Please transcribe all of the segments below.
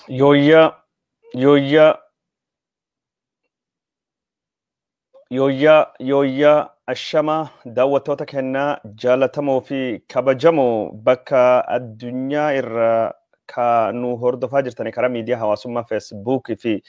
Yooyyaa yooyyaa yooyyaa ashamaa daawwattoota kennaa jaalatamoo fi kabajamoo bakka addunyaa irra ka nu hordofaa jirtanii karaa miidiyaa hawaasummaa feesbuukii fi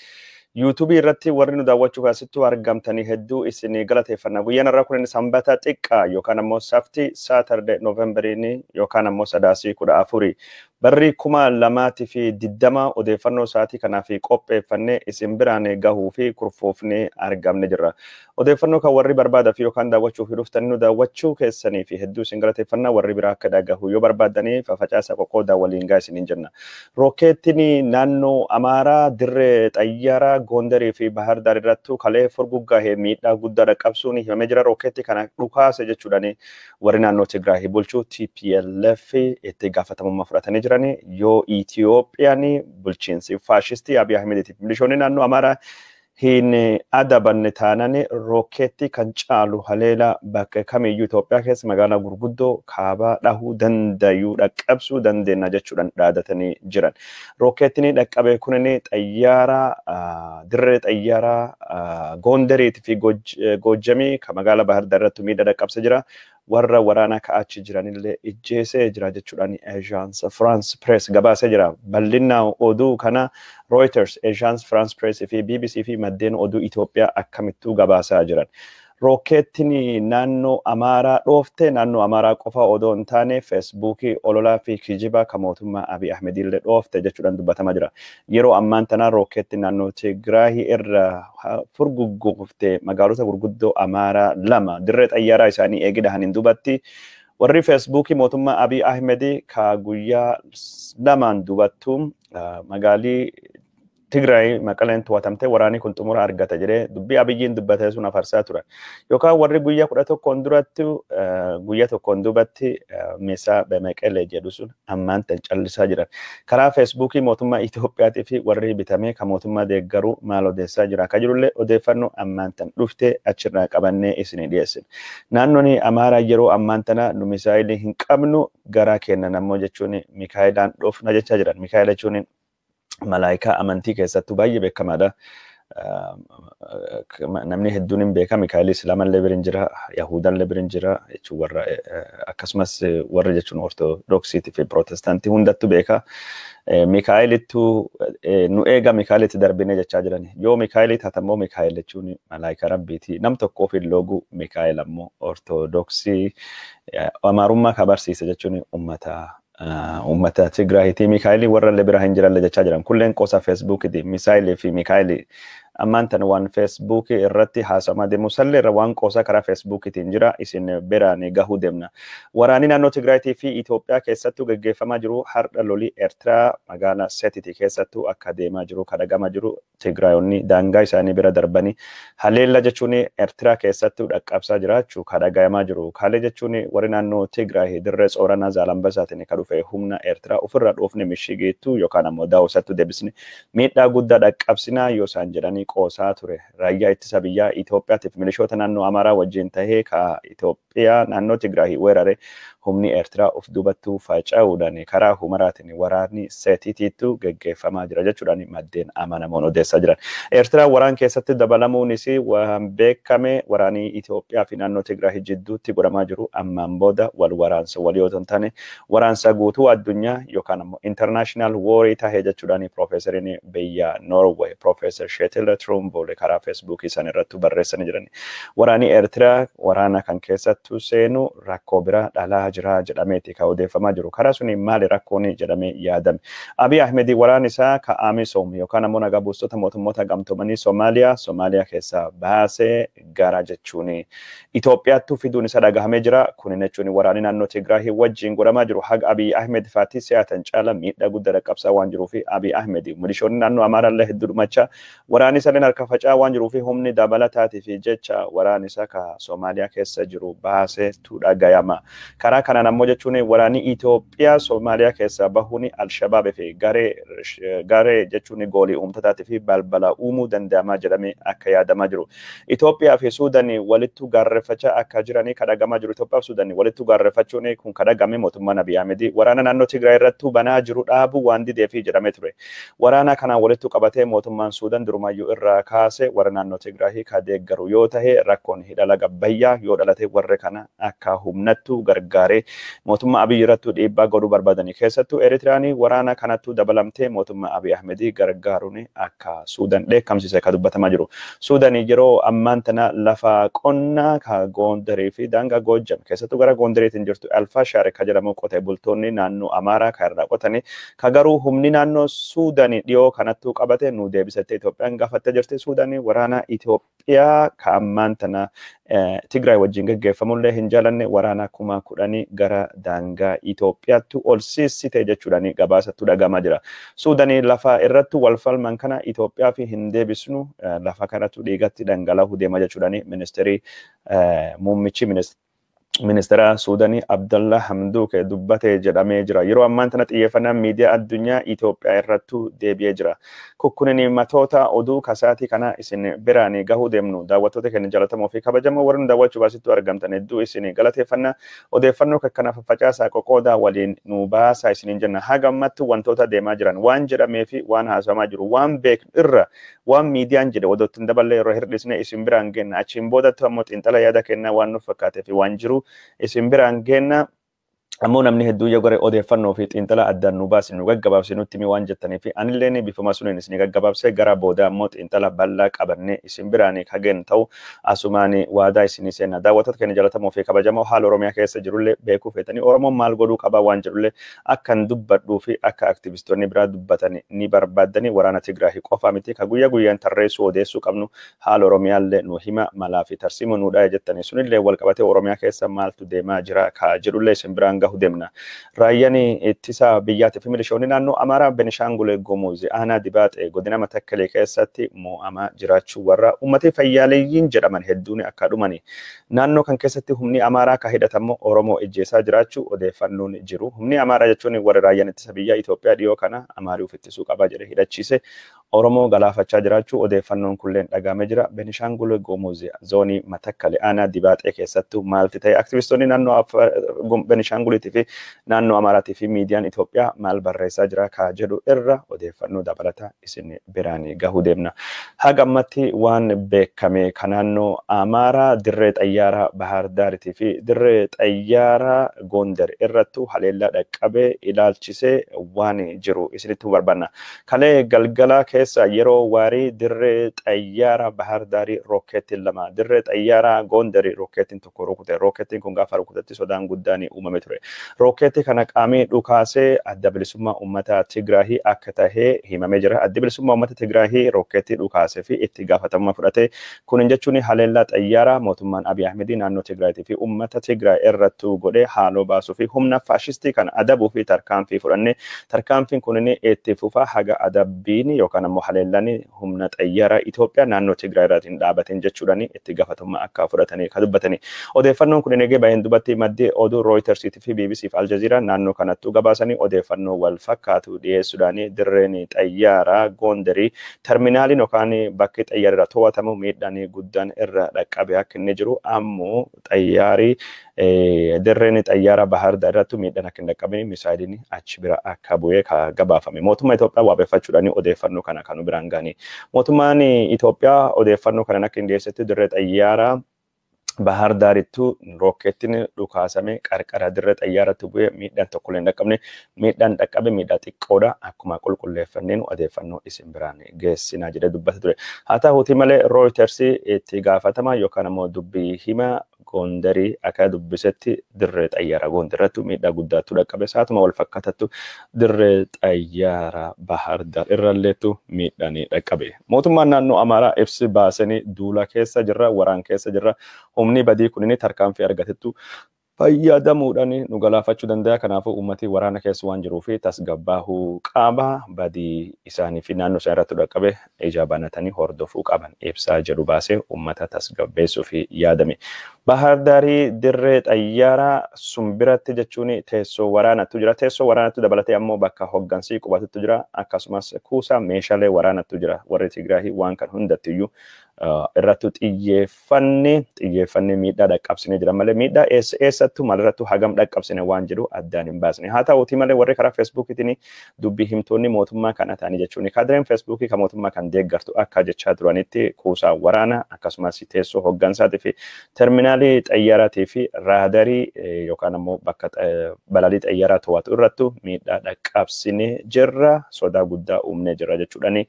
yuutuubii irratti warri nu daawwachuu kaasittuu argamtanii hedduu isinii galateeffannaa. Guyyaan irraa kun sanbata xiqqaa yookaan ammoo saftii Saatardee Noovemberiin yookaan ammoo sadaasii 14 barri 2020 odeeffannoo sa'aatii kanaaf qopheeffannee isin biraan gahuu fi kurfoofnee argamne jirra. Odeeffannoo kan warri barbaadaf yookaan daawwachuuf dhuftanii nu daawwachuu keessanii fi hedduu isin galateeffannaa. Warri biraa akka dhagahu yoo barbaadanii facaasaa qoqqoodaa waliin gaa isiniin jenna. Rookeettiin naannoo Amaaraa dirree xayyaaraa Gondarii fi Bahar Daar irrattu kalee furguggaahee miidhaa guddaa dhaqqabsuun himamee jira. Rookeetti kana dhukaase jechuudhaan warri naannoo Tigraay bulchuu TPLF itti gaafatamummaa fudhatanii jirani. Yoo Itiyoophiyaan bulchiinsi faashistii Abiy Ahmediitiif milishoonni naannoo Amaaraa hin adabanne taanani rookeetti kan caalu haleela bakka kamiyyuu Itoophiyaa keessa magaalaa gurguddoo kaabaa dhahuu danda'uu dhaqqabsuu dandeenya jechuudhaan dhaadatanii jiran. Rookeettiin dhaqqabe kunini xayyaaraa dirree xayyaaraa Gondariitii fi Goojjamii kan magaalaa Bahar Daar irratti miidhaa dhaqqabse jira. Warra waraana ka'achi jiranillee ijjeesee jira jechuudhaan Agence France Press gabaasee jira. Bal'inaan oduu kana Reuters, Agence France Press fi BBC fi maddeen oduu Itoophiyaa akkamittuu gabaasaa jiran. Rookeettiin naannoo Amaaraa dhoofte naannoo Amaaraa qofa odoo hin taane Feesbuukii ololaa fi kijibaa kan mootummaa Abiy Ahmedillee dhoofte jechuudhaan dubbatamaa jira. Yeroo ammaan tana rookeettiin naannoo Tigraay irra furgugguuftee magaalota gurguddoo Amaaraa 2 dirree xayyaaraa isaanii eegidhaan hin dubatti. Warri Feesbuukii mootummaa Abiy Ahmed ka guyyaa 2 dubattu magaalii Tigray maqaleen to'atamte waraanii kun xumura argata jedhee dubbii Abiyyiin dubbatee sun afarsaa ture. Yookaan warri guyyaa 11 duratti guyyaa tokkoon dubatti meesaa bemeqelee jedhu sun ammaan tan callisaa jiran. Karaa Feesbuukii mootummaa Itoophiyaatii fi warri bitamee kan mootummaa deeggaruu maal odeessaa jira. Akka jirullee odeeffannoo ammaan tan dhuftee achirraa qabannee isinii dhiyeessina. Naannoon Amaaraa yeroo ammaan tana nu misaayilii hin qabnu garaa kennan ammoo jechuun Mikaa'ilaan dhoofna jechaa jiran. Mikaa'ila jechuun malaayikaa amantii keessattuu baay'ee beekamaadha. Namni hedduun hin beeka. Mikaa'el Islaamallee birin jira, Yahudallee birin jira jechuun warra akkasumas warra jechuun Ortodoksiitii fi Protestaantii hundattuu beeka. Mikaa'elittu nu eega Mikaa'elitti darbinee jechaa jirani. Yoo Mikaa'elit hatammoo Mikaa'el jechuun malaayikaa rabbiiti. Nam tokkoof hin loogu Mikaa'el ammoo Ortodoksii Amaarummaa kan barsiise jechuun ummata Tigraayitii. Mikaa'elii warra illee bira hin jiralle jechaa jiran. Kulleen qosa Feesbuukiiti. Misaa'ilii fi Mikaa'elii ammaan tan waan Feesbuukii irratti haasamaa deemu sallee irra waan qosa karaa Feesbuukiitiin jira isin biraan gahuu deemna. Waraanni naannoo Tigraayitii fi Itoophiyaa keessattuu gaggeeffamaa jiru har'a lolii Eertiraa magaalaa Seetitii keessattuu akka deemaa jiru kadhagamaa jiru. Tigraayonni daangaa isaanii bira darbanii haleella jechuun Eertiraa keessattuu dhaqqabsaa jiraachuu kadhagamaa jiru. Kaalee jechuun warri naannoo Tigraay dirree Xooranaa Zaalambasaatiin kan dhufe humna Eertiraa ofirra dhoofne mishigeettuu yookaan ammoo daawwattuu deebisne miidhaa guddaa dhaqqabsinaa yoo isaan jedhanii qoosaa ture. Raayyaa ittisa biyyaa Itoophiyaatiif milishoota naannoo Amaaraa wajjin tahee ka Itoophiyaa naannoo Tigraay weerare humni Eertiraa of dubattuu faca'uudhaan karaa humaraatiin waraanni Seetiitiittu gaggeeffamaa jira jechuudhaan maddeen amanamoon odeessaa jiran. Eertiraa waraan keessatti dabalamuunis waan beekame waraanii Itoophiyaa fi naannoo Tigraay jidduutti godhamaa jiru ammaan booda wal waraansa walii otoo hin taane waraansa guutuu addunyaa yookaan ammoo international war tahee jechuudhaan Profeesariin biyya Norway Profeesar Sheetil Trumboole karaa Feesbuukii isaan irratti barreessanii jiran. Waraanii Eertiraa waraana kan keessattuu seenu rakkoo biraa dhalaa jira jedhameeti ka odeeffamaa jiru. Karaa suni maali rakkoon jedhamee yaadame. Abiy Ahmed waraan isaa ka AMISOM yookaan ammoo nagaa buustota mootummoota gamtoomanii Somaaliyaa keessaa baasee gara jechuun Itoophiyaattuu fiduun isa dhagahamee jira. Kun jechuun waraanni naannoo Tigraay wajjin godhamaa jiru. Haga Abiy Ahmed faatii siyaatan caala miidhaa guddaa dhaqqabsaa waan jiruuf Abiy Ahmed milishoonni naannoo Amaaraallee hedduu dhumachaa waraanni isaanii harka faca'aa waan jiruuf humni dabalataatii fi jecha waraanni isaa ka Somaaliyaa keessa jiru baasee tu dhagayama. Karaa waraana kana nammoo jechuun waraanni Itoophiyaa Soomaaliyaa keessaa bahuun Alshabaab fi garee jechuun goolii uumtataati fi balbala uumuu danda'amaa jedhamee akka yaadamaa jiru. Itoophiyaa fi Suudaan walittu gaarreeffachaa akka jiranii kadhagamaa jiru. Itoophiyaa fi Suudaan walittu gaarreeffachuun kun kadhagame mootummaan Abiy Ahmed waraana naannoo Tigraay irratti banaa jiru dhaabuu waan didee fi jedhamee ture. Waraana kana walittu qabatee mootummaan Suudaan durumaayyuu irraa kaase warra naannoo Tigraay ka deeggaru yoo ta'e rakkoon hidha laga Abbayyaa yoo dhalate warra kana akka humnattu gargaaree mootummaa Abiy irratti dhiibbaa godhuu barbaadanii keessattuu Eritiraanii waraana kanattu dabalamtee mootummaa Abiy Ahmed gargaaruun akka Suudaan dheekkamsiise ka dubbatamaa jiru. Suudaan yeroo ammaan tana lafa qonnaa ka Gondarii fi daangaa Goojjam keessattuu gara Gondariitiin jirtu Alfaashaar ka jedhamu qotee bultoonni naannoo Amaaraa ka irraa qotanii ka garuu humni naannoo Suudaan dhiyoo kanattu qabate nu deebisattee Itoophiyaan gaafattee jirti. Suudaan waraana Itoophiyaa ka ammaan tana Tigraay wajjin gaggeeffamullee hin jaalanne waraana 10,000 gara daangaa Itoophiyaatti ol siisite jechuudhaan gabaasattu dhagamaa jira. Suudaan lafa irratti wal falman kana Itoophiyaa fi hin deebisnu lafa kanattu dhiigatti dhangala'uu deema jechuudhaan ministeerii muummichi ministeera Suudanii Abdallah Hamduuk dubbatee jedhamee jira. Yeroo ammaan tana xiyyeeffannaan miidiyaa addunyaa Itoophiyaa irrattu deebi'ee jira. Kukkunin matoota oduu kasaatii kana isin biraan gahuu deemnu daawwattoota keenya jaallatamoo fi kabajamoo warra daawwachuu baasittuu argamtan hedduu isin galateeffannaa odeeffannoo kana faffacaasaa qoqoodaa waliin nu baasaa isiniin jenna. Haga ammattu wantoota deemaa jiran waan jedhamee fi waan haasawamaa jiru waan beeknu irra waan miidiyaan jedhe odootti daballee yeroo hirdhisne isin biraan genna achiin boodatti ammoo xiinxala yaada kennaa waan nuuf fakkaatee fi waan jiru isin biraan genna ammoo namni hedduu yoo gara odeeffannoo fi xiinxala addaan nu baasin nu gaggabaabse nutti waan jettanii fi anillee bifuma suniin isin gaggabaabse gara booda ammoo xiinxala bal'aa qabannee isin biraan kageen ta'u asumaan waadaa isinii seenna. Daawwattoota keenya jaallatamoo fi kabajamoo haala Oromiyaa keessa jirullee beekuu feetanii Oromoon maal godhuu qaba waan jedhullee akkan dubbadhuu fi akka aktivistoonni biraa dubbatan ni barbaaddanii waraana Tigraay qofa miti ka guyyaa guyyaan tarreessuu odeessuu qabnu haala Oromiyaallee nu hima malaa fi tarsiimoo nuudhaa jettanii sunillee wal qabatee Oromiyaa keessa maaltu deemaa jira ka jedhullee isin biraan gahu demna. Raayyaan ittisa biyyaatiif milishoonni naannoo Amaaraa Benishangul Gumuz aanaa Dibaaxee godina Matakkalee keessatti mo'amaa jiraachuu warra uummatee fayyaaleeyyiin jedhaman hedduun akka dhumani. Naannoo kan keessatti humni Amaaraa ka hidhatamu Oromoo ejjeesaa jiraachuu odeeffannoon jiru. Humni Amaaraa jechuun warra raayyaan ittisa biyyaa Itoophiyaa dhiyoo kana Amaariif ittisuu qaba jedhee hidhachiise Oromoo galaafachaa jiraachuu odeeffannoon kulleen dhagaamee jira. Benishangul Gumuz zoonii Matakkalee aanaa Dibaaxee keessattuu maalti ta'e aktivistoonni naannoo Benishanguliitii fi naannoo Amaaraatii fi miidiyaan Itoophiyaa maal barreessaa jira ka jedhu irra odeeffannoo dabalataa isin biraan gahuu deemna. Haga ammatti waan beekame ka naannoo Amaaraa dirree xayyaaraa Bahar Daariitii fi dirree xayyaaraa Gondar irrattu haleellaa dhaqqabee ilaalchisee waan jiru isinitti barbaanna. Kalee galgala keessa yeroo waarii dirree xayyaaraa Bahar Daarii rokkeettiin lama dirree xayyaaraa Gondar rokkeettiin tokko rukute. Rokkeettiin kun gaafa rukutetti sodaan guddaan uumame ture. Rokkeetti kana qaamee dhukaasee adda bilisummaa uummata Tigraay akka tahee himamee jira. Adda bilisummaa uummata Tigraay rokkeetti dhukaasee fi itti gaafatamummaa fudhate. Kun jechuun haleellaa xayyaaraa mootummaan Abiy Ahmed naannoo Tigraayitii fi uummata Tigraay irrattu godhee haaloo baasuu fi humna faashistii kana adabuu fi tarkaanfii fudhanne. Tarkaanfiin kun itti fufaa haga adabbiin yookaan ammoo haleellaan humna xayyaaraa Itoophiyaa naannoo Tigraay irraatiin dhaabateen jechuudhaan itti gaafatamummaa akka fudhatanii ka dubbatanii. Odeeffannoon kun eegee baay'een dubbatti maddee oduu Reuters fi BBC fi Al Jazeera naannoo kanattu gabaasanii odeeffannoo wal fakkaatu dhiyeessuudhaan dirreen xayyaaraa Gondarii terminaaliin yookaan bakki xayyaarri to'atamu miidhaan guddaan irra dhaqqabe akka inni jiru ammoo xayyaarri dirreen xayyaaraa Bahar Daar irratti miidhaan akka hin dhaqqabne misaayiliin achi bira akka bu'ee ka gabaafame. Mootummaa Itoophiyaa waabeffachuudhaan odeeffannoo kana kan biraan gahanii. Mootummaan Itoophiyaa odeeffannoo kana akka hin dhiyeessetti dirree xayyaaraa Bahar Daarittu rokkeettiin dhukaasame qarqara dirree xayyaaratti bu'ee miidhaan tokko illee hin dhaqqabne miidhaan dhaqqabe miidhaa xiqqoodha akkuma qulqulleeffanneen odeeffannoo isin biraan geessinaa jedhee dubbata ture. Haa ta'uutii malee Reuters itti gaafatama yookaan ammoo dubbii hima Gondarii akka dubbisetti dirree xayyaaraa Gondaratti miidhaa guddaatu dhaqqabe. Saatuma wal fakkaatatu dirree xayyaaraa Bahar Daar irralleetu miidhaan dhaqqabe. Mootummaan naannoo Amaaraa ibsi baasanii duula keessa jirra waraan keessa jirra. Humni badii kun tarkaanfii argatettu fayyadamuudhaan nu galaafachuu danda'a. Kanaafuu uummatni waraana keessa waan jiruu fi tasgabbaahuu qaba. Badii isaanii fi naannoo isaa irratti dhaqqabe ija banatanii hordofuu qaban ibsaa jedhu baasee uummata tasgabbeessuu fi yaadame. Bahar Daarii dirree xayyaaraa Sumbiratti jechuun teessoo waraanatu jira. Teessoo waraanatu dabalatee ammoo bakka hoggansii qubatutu jira. Akkasumas kuusaa meeshaalee waraanatu jira. Warri Tigraahii waan kan hundattiyyuu irrattu xiyyeeffannee miidhaa dhaqqabsine jira malee miidhaa eessattu maalirrattu hagam dhaqqabsine waan jedhu addaan hin baasne. Haa ta'uuti malee warri karaa feesbuukiitiin dubbii himtoonni mootummaa kana ta'anii jechuun kadireen feesbuukii kan mootummaa kan deeggartu akka jechaa turanitti kuusaa waraana akkasumas teessoo hoggansaatii fi terminaalii xayyaaraatii fi raadarii yookaan ammoo bakka balalii xayyaaraa to'atu irrattu miidhaa dhaqqabsine jirra sodaa guddaa uumne jirra jechuudhaani.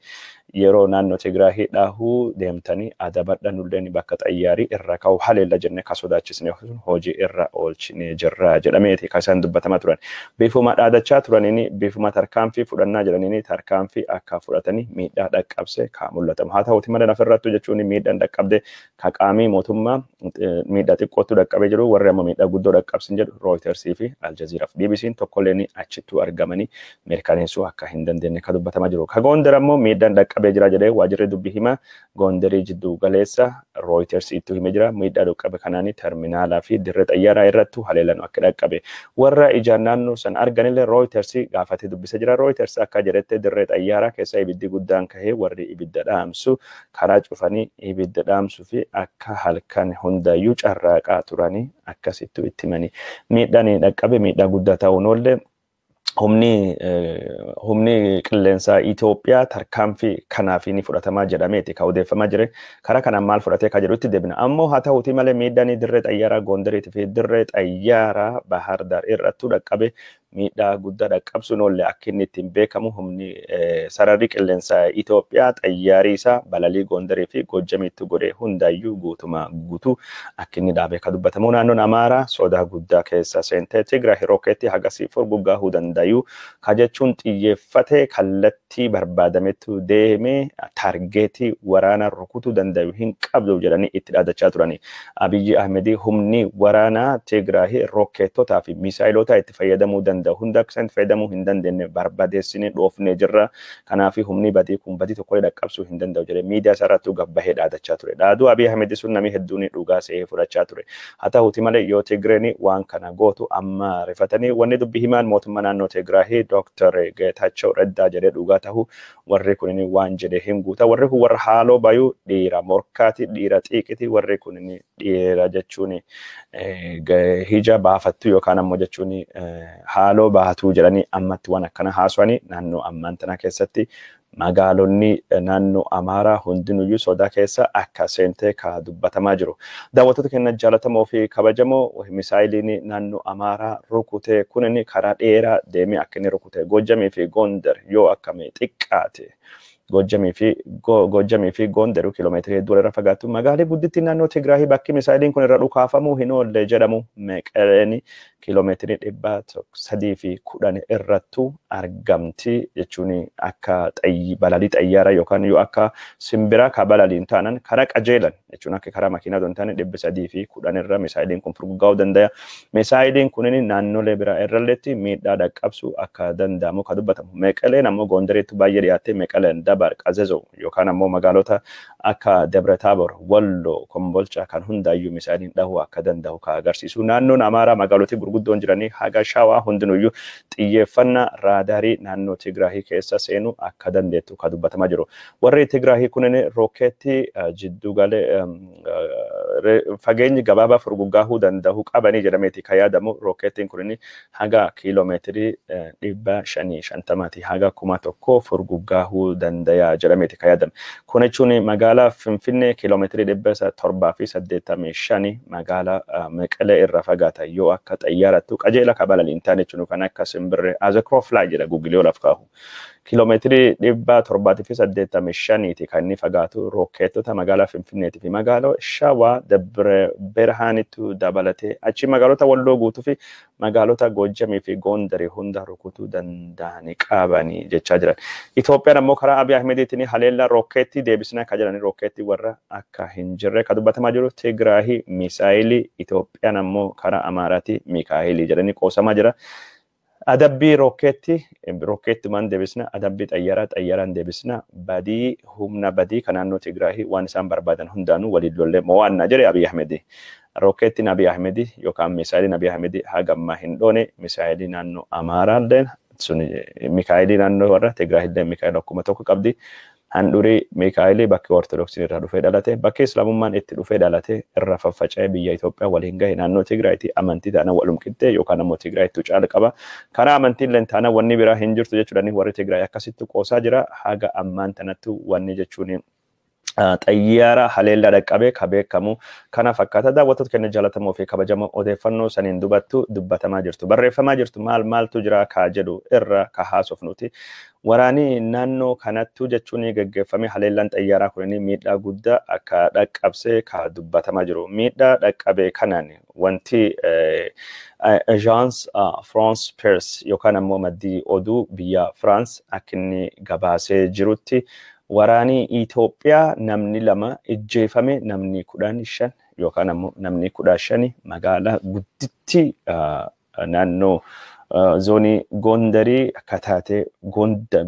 Yeroo naannoo Tigraahii dhaahuu deemtanii adabadha nulleen bakka xayyaarii irra ka'u haleella jenne ka sodaachisne hojii irra oolchine jirra jedhameeti kan isaan dubbatamaa turan. Bifuma dhaadachaa turaniin bifuma tarkaanfii fudhannaa jedhaniin tarkaanfii akka fudhatanii miidhaa dhaqqabse ka mul'atamu. Haa ta'uuti malee ofirrattu jechuun miidhaan dhaqqabde ka qaamii mootummaa miidhaa xiqqootu dhaqqabee jiru warri amma miidhaa guddoo dhaqqabsin jedhu Rooyitersii fi Aljaziiraaf BBC'n tokkolleen achittuu argamanii mirkaneessuu akka hin dandeenye ka dubbatamaa jiru. Ka Gondar ammoo miidhaan dhaqqabee jira jedhee waajjirri dubbii himaa Gondarii jidduu galeessa Reuters ittuu himee jira. Miidhaa dhaqqabe kanaanii terminaalaa fi dirree xayyaaraa irrattu haleelan akka dhaqqabe. Warra ijaan naannoo san arganillee Reuters gaafatee dubbisee jira. Reuters akka jedhette dirree xayyaaraa keessa ibiddi guddaan kahee warri ibidda dhaamsu karaa cufanii ibidda dhaamsuu fi akka halkan hundayyuu carraaqaa turanii akkasittuu itti himanii. Miidhaan dhaqqabe miidhaa guddaa ta'uun oollee humni qilleensaa Itoophiyaa tarkaanfii kanaaf ni fudhatamaa jedhameeti ka odeeffamaa jire. Karaa kanaan maal fudhatee ka jedhutti deebina. Ammoo haa ta'uuti malee miidhaan dirree xayyaaraa Gondariitii fi dirree xayyaaraa Bahar Daar irrattu dhaqqabe miidhaa guddaa dhaqqabsuun oolle akka inni ittiin beekamu humni sararri qilleensaa Itoophiyaa xayyaarii isaa balalii Gondarii fi Gojjamiitti godhee hundaayyuu guutuu akka inni dhaabee ka dubbatamu. Naannoon Amaaraa sodaa guddaa keessa seentee Tigraahii rookeetti hagasii furguggaahuu danda'u ka jechuun xiyyeeffatee kallattii barbaadametu deemee taargeetii waraanaa rukutuu danda'u hin qabdu jedhanii itti dhaadachaa turani. Abiyyi Ahmedii humni waraanaa Tigraahii rookeettotaa fi misaayilota itti fayyadamuu danda'u hunda akka isaan fayyadamuu hin dandeenye barbadeessinee dhoofnee jirra. Kanaaf humni badii kun badii tokko dhaqqabsuu hin danda'u jedhee miidiyaa isaarrattuu gabbahee dhaadachaa ture. Dhaaduu Abiyyi Ahmedii sun namni hedduun dhugaa se'ee fudhachaa ture. Haa ta'uuti malee yoo Tigreen waan kana gootu amma rifatanii wanni dubbii himaan mootummaa naannoo Tigraahii Dr. Geetaachoo Raddaa jedhee dhugaa ta'u warri kun waan jedhee hin guuta. Warri kun warra haaloo bayuu dhiira morkaati dhiira xiiqiti warri kun dhiira jechuun hija baafattu yookaan ammoo jechuun haaloo baatuu jedhanii ammatti waan akkana haasawanii naannoo ammaan tana keessatti magaalonni naannoo Amaaraa hundinuyyuu sodaa keessa akka seentee ka dubbatamaa jiru. Daawwattoota keenya jaallatamoo fi kabajamoo misaayiliin naannoo Amaaraa rukutee kunin karaa dheeraa deemee akka inni rukutee Gojjamii fi Gondar yoo akkamii xiqqaate. Gojjamii fi Gondar kiiloomeetirii hedduu irra fagaatu magaalaa guddittii naannoo Tigraahii bakki misaayiliin kun irra dhukaafamuu hin oolle jedhamu Meqeleen kiiloomeetirii 310 irrattu argamti jechuun akka balalii xayyaaraa yookaan yoo akka simbiraa ka balaliin taanan karaa qajeelan jechuun akka karaa makiinaa don taane 310 irra misaayiliin kun furguggaa'uu danda'a. Misaayiliin kunin naannolee biraa irralleetti miidhaa dhaqqabsuu akka danda'amu ka dubbatamu. Meqeleen ammoo Gondariitti baay'ee dhiyaattee Meqeleen dabar qazezo yookaan ammoo magaalota akka Debre Taabor, Wallo, Kombolcha kan hundaayyuu misaayiliin dhahuu akka danda'u ka agarsiisu. Naannoon Amaaraa magaalota gurguddoon jiranii haga Shawaa hundinuyyuu xiyyeeffannaa raadaarii naannoo Tigraahii keessa seenu akka dandeettu ka dubbatamaa jiru. Warri Tigraahii kunin rookeetti jidduu galee fageenyi gabaabaa furguggaahuu danda'u qabanii jedhameeti ka yaadamu. Rookeettiin kunin haga kiiloomeetirii 550 haga 1,000 furguggaahuu danda'a jedhameeti ka yaadamu. Kun jechuun magaalaa Finfinnee kiiloomeetirii 785 magaalaa Meqelee irra fagaata yoo akka xayyaarattu qajeela ka balaliin taane jechuun kan akka simbirree as a crow fly jedha Google yoo laf kaahu. kiiloomeetirii 775 kan inni fagaatu rookeetota magaalaa Finfinneetii fi magaalaa Shawaa Dabre Berhaanitu dabalatee achi magaalota Walloo guutuu fi magaalota Goojjamii fi Gondarii hunda rukutuu danda'anii qabanii jechaa jiran. Itoophiyaan ammoo karaa Abiy Ahmediitiin haleellaa rookeettii deebisnaa kan jedhani rookeettii warra akka hin jirre kan dubbatamaa jiru Tigraahii misaayilii Itoophiyaan ammoo karaa Amaaraatii Mikaayilii jedhanii qoosamaa jira. Adabbii rookeettumaan deebisna adabbii xayyaaraan deebisna badii humna badii kan naannoo Tigraahii waan isaan barbaadan hundaanuu waliin lollee mo'annaa jedhe Abiy Ahmedi. Rookeettiin Abiy Ahmedi yookaan misaayiliin Abiy Ahmedi hagammaa hin dhoone misaayilii naannoo Amaaraallee sun Mikaayilii naannoo warra Tigraahillee Mikaayil akkuma tokko qabdi. Handhurii Mikaayilii bakki Ortodoksiin irraa dhufee dhalate bakki Islaamummaan itti dhufee dhalate irra faffaca'ee biyya Itoophiyaa waliin gahe naannoo Tigraayitti amantii taana walum qixxee yookaan ammoo Tigraayittu caala qaba. Karaa amantiillee taana wanni biraa hin jirtu jechuudhaan warri Tigraay akkasitti qoosaa jira. Haga ammaan tanattu wanni jechuun xayyaara haleellaa dhaqqabee ka beekamu kana fakkaata daawwattoota keenya jaallatamoo fi kabajamoo odeeffannoo saniin dubbatamaa jirtu barreeffamaa jirtu maaltu jira kaa jedhu irra ka haasofnuti. Waraanii naannoo kanattu jechuun gaggeeffame haleellaan xayyaaraa kun miidhaa guddaa akka dhaqqabsee ka dubbatamaa jiru. Miidhaa dhaqqabee kanaan wanti Agence France Presse yookaan ammoo maddii oduu biyya France akka inni gabaasee jirutti waraanii Itoophiyaa namni 2 ijjeefame namni 15 yookaan ammoo namni 15 magaalaa gudditti naannoo zoonii Gondarii akka taate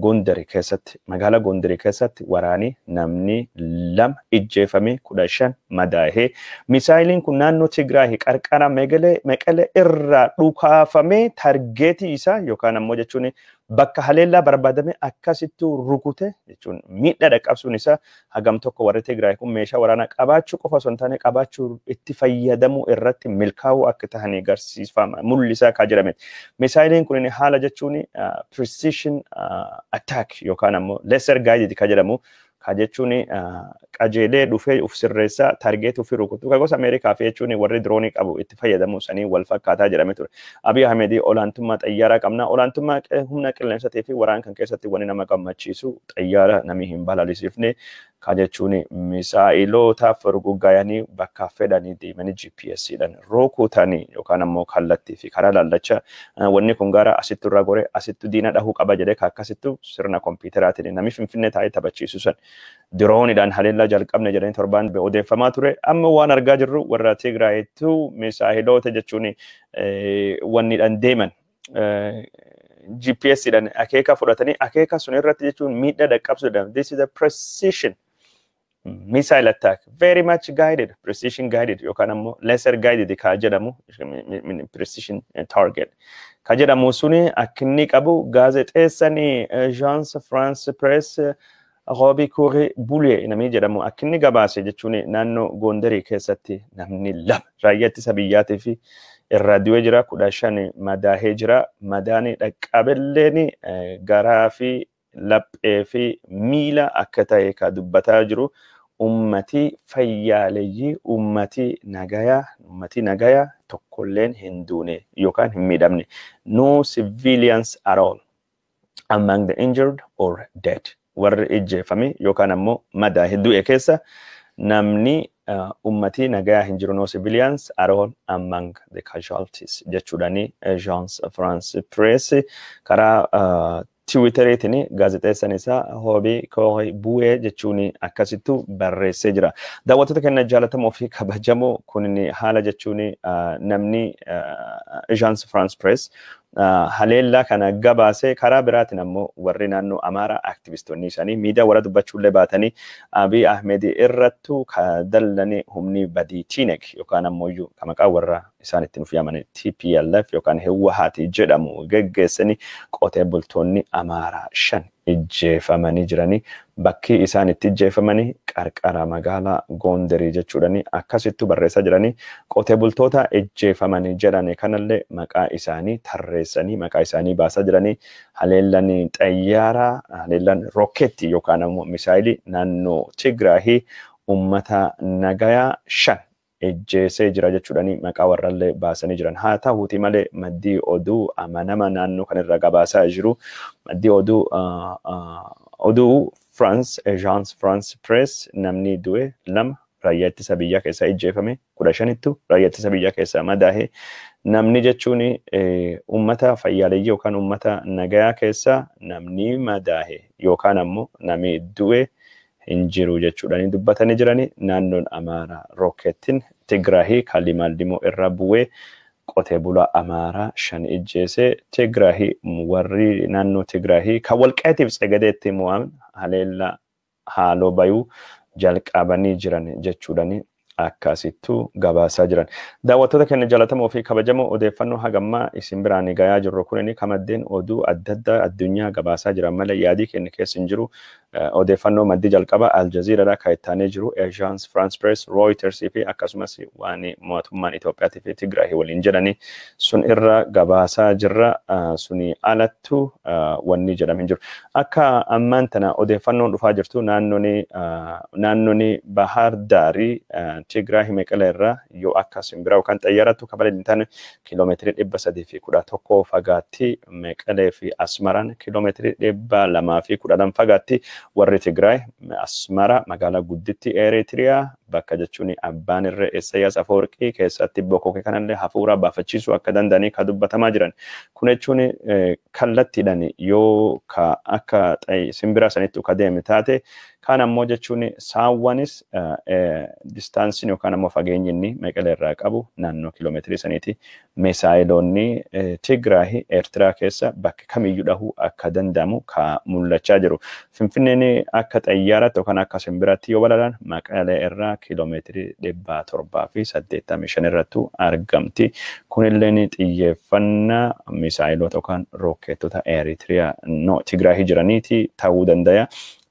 Gondarii keessatti magaalaa Gondarii keessatti waraanii namni 2 ijjeefame 15 madaa'ee misaayiliin kun naannoo Tigraay qarqara Meqalee irraa dhukaafame targeetii isaa yookaan ammoo jechuun bakka haleellaa barbaadame akkasittu rukute jechuun miidhaa dhaqqabsuun isaa hagam tokko warri Tigraay kun meeshaa waraanaa qabaachuu qofa osoo hin taane qabaachuu itti fayyadamuu irratti milkaa'uu akka ta'an agarsiifama mul'isaa ka jedhame. Misaayiliin kun haala jechuun precision attack yookaan ammoo lesser guided ka jedhamu ka jechuun qajeelee dhufee uf sirreessaa targeet uf rukutu ka gosa Ameerikaa fi jechuun warri droonii qabu itti fayyadamu sanii wal fakkaataa jedhame ture. Abiy Ahmed olaantummaa xayyaaraa qabna olaantummaa humna qilleensatii fi waraan kan keessatti wanni nama gammachiisu xayyaara namni hin balalisifne ka jechuun misaayiloota furguggaayanii bakka fedhanii deemanii GPS'dhaan rukutanii yookaan ammoo kallattii fi karaa lallacha wanni kun gara asitti irraa gore asitti diina dhahuu qaba jedhee ka akkasittu sirna kompiitaraatiin namni Finfinnee taa'ee taphachiisu san diroonidhaan haleellaa jalqabne jedhanii torbaan odeeffamaa ture. Amma waan argaa jirru warra Tigraayittu misaayiloota jechuun wannidhaan deeman GPS'dhaan akeeka fudhatanii akeeka sun irratti jechuun miidhaa dhaqqabsuudhaan this is a precision missile attack very much guided precision guided yookaan ammoo lesser guided ka jedhamu precision target ka jedhamu suni akkinni qabu gaazexeessanii Agence France Presse Robi Kuri Bulee namni jedhamu akkinni gabaase jechuun naannoo Gondarii keessatti namni 2 raayyaa ittisa biyyaatii fi irra du'ee jira 15 madaa'ee jira madaani dhaqqabelleen garaa fi laphee fi miila akka ta'e ka dubbataa jiru. Ummati fayyaaleeyyii ummati nagayaa tokkolleen hin duune yookaan hin miidhamne no civilians at all among the injured or dead warri ijjeefame yookaan ammoo madaa'e du'e keessa namni ummati nagayaa hin jiru no civilians at all among the casualties jechuudhaani Agence France Presse karaa Twitteriitiin gaazexeessaan isaa Robi Kuri Bulee jechuun akkasittu barreessee jira. Daawwattoota keenya jaallatamoo fi kabajamoo kun haala jechuun namni Agence France Presse haleellaa kana gabaasee karaa biraatiin ammoo warri naannoo Amaaraa aktivistoonni isaanii miidiyaa warra dubbachuullee baatanii Abiy Ahmed irrattu ka dallane humni badii Tinek yookaan ammoo ka maqaa warra isaan ittiin ufiyamanii TPLF yookaan Hewwahaati jedhamu geggeessanii qotee bultoonni Amaaraa 5 ijjeefamanii jiranii bakki isaan itti ijjeefamanii qarqara magaalaa Gondarii jechuudhaani akkasittu barreessaa jiranii qotee bultoota ijjeefamanii jedhanii kanallee maqaa isaanii tarreessanii maqaa isaanii baasaa jiranii haleellaan xayyaaraa haleellaan rookeetti yookaan ammoo misaayilii naannoo Tigraahii ummata nagayaa 5 ejjeesee jira jechuudhani maqaa warrallee baasanii jiran. Haa ta'uuti malee maddii oduu amanama naannoo kanarra gabaasaa jiru. Maddii oduu France, Agence France Press namni du'e 2 raayyaa ittisa biyyaa keessaa ejjeefame 15 raayyaa ittisa biyyaa keessaa madaa'e. Namni jechuun uummata fayyaaleeyyii yookaan uummata nagayaa keessaa namni madaa'e yookaan ammoo namni du'e hin jiru jechuudhaan dubbatanii jirani. Naannoon Amaaraa rookeettiin Tigraahii Kaalimaaldimmoo irra bu'ee qotee bulaa Amaaraa 5 ejjeesee Tigraahii warri naannoo Tigraahii kan Walqaayitiif Tsegadeetti mo'an haleellaa haaloo bayuu jalqabanii jiran jechuudhaan akkasittuu gabaasaa jiran. Daawwattoota keenya jaalatamoo fi kabajamoo odeeffannoo hagammaa isin biraan gayaa jirru kunini kamaddeen oduu adda addaa addunyaa gabaasaa jiran malee yaadii keenya keessa hin jiru. Odeeffannoo maddii jalqaba Al Jazeera kan ittaanee jiru Agence France Press, Reuters fi akkasumas waan mootummaan Itoophiyaa fi Tigraahii waliin jedhani sun irra gabaasaa jirra. Suni alattu wanni jedhame hin jiru. Akka ammaan tana odeeffannoon dhufaa jirtu naannoon Bahar Daarii Tigraahii Meqalee irraa yoo akka simbira yookaan xayyaarattu kabalee hin taane kiiloomeetirii 311 fagaatti Meqalee fi Asmaraan kiiloomeetirii 210 fagaatti. Warri Tigraay Asmara magaalaa gudditti Eritiriyaa bakka jechuun abbaan irree Isaayyaas Afeworqii keessatti bokkoo kanallee hafuura baafachiisuu akka danda'anii kan dubbatamaa jiran. Kun jechuun kallattiidhaan yoo akka simbira sanitti ka deeme taate kan ammoo jechuun saawwanis distaansiin yookaan ammoo fageenyi inni Meqalee irraa qabu naannoo kiiloomeetirii saniiti. Misaayiloonni Tigraahii Eertiraa keessa bakka kamiyyuu dhahuu akka danda'amu ka mul'achaa jiru. Finfinneen akka xayyaaratti yookaan akka simbiraatti yoo balali'an Meqalee irraa kiiloomeetirii 785 irratti argamti. Kunillee xiyyeeffannaa misaayiloota yookaan rookeetota Eritiriyaa Tigraahii jiraniiti ta'uu danda'a.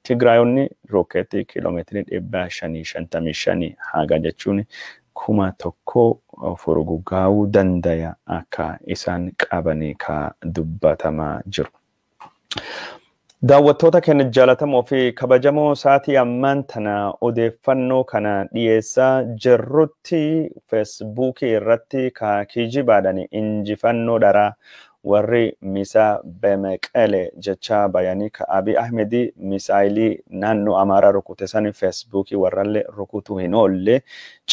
Tigraayonni rookeetii kiiloomeetirii 555 haga jechuun 1,000 furgugaa'uu danda'a akka isaan qabanii ka dubbatamaa jiru. Daawwattoota keenya jaalatamoo fi kabajamoo saatii ammaan tana odeeffannoo kana dhiyeessaa jirrutti Feesbuukii irratti ka kijibaadhaan injifannoo dharaa warri misaa Meqalee jecha bayanii ka Abiy Ahmedii misaayilii naannoo Amaaraa rukute san Feesbuukii warrallee rukutuu hin oolle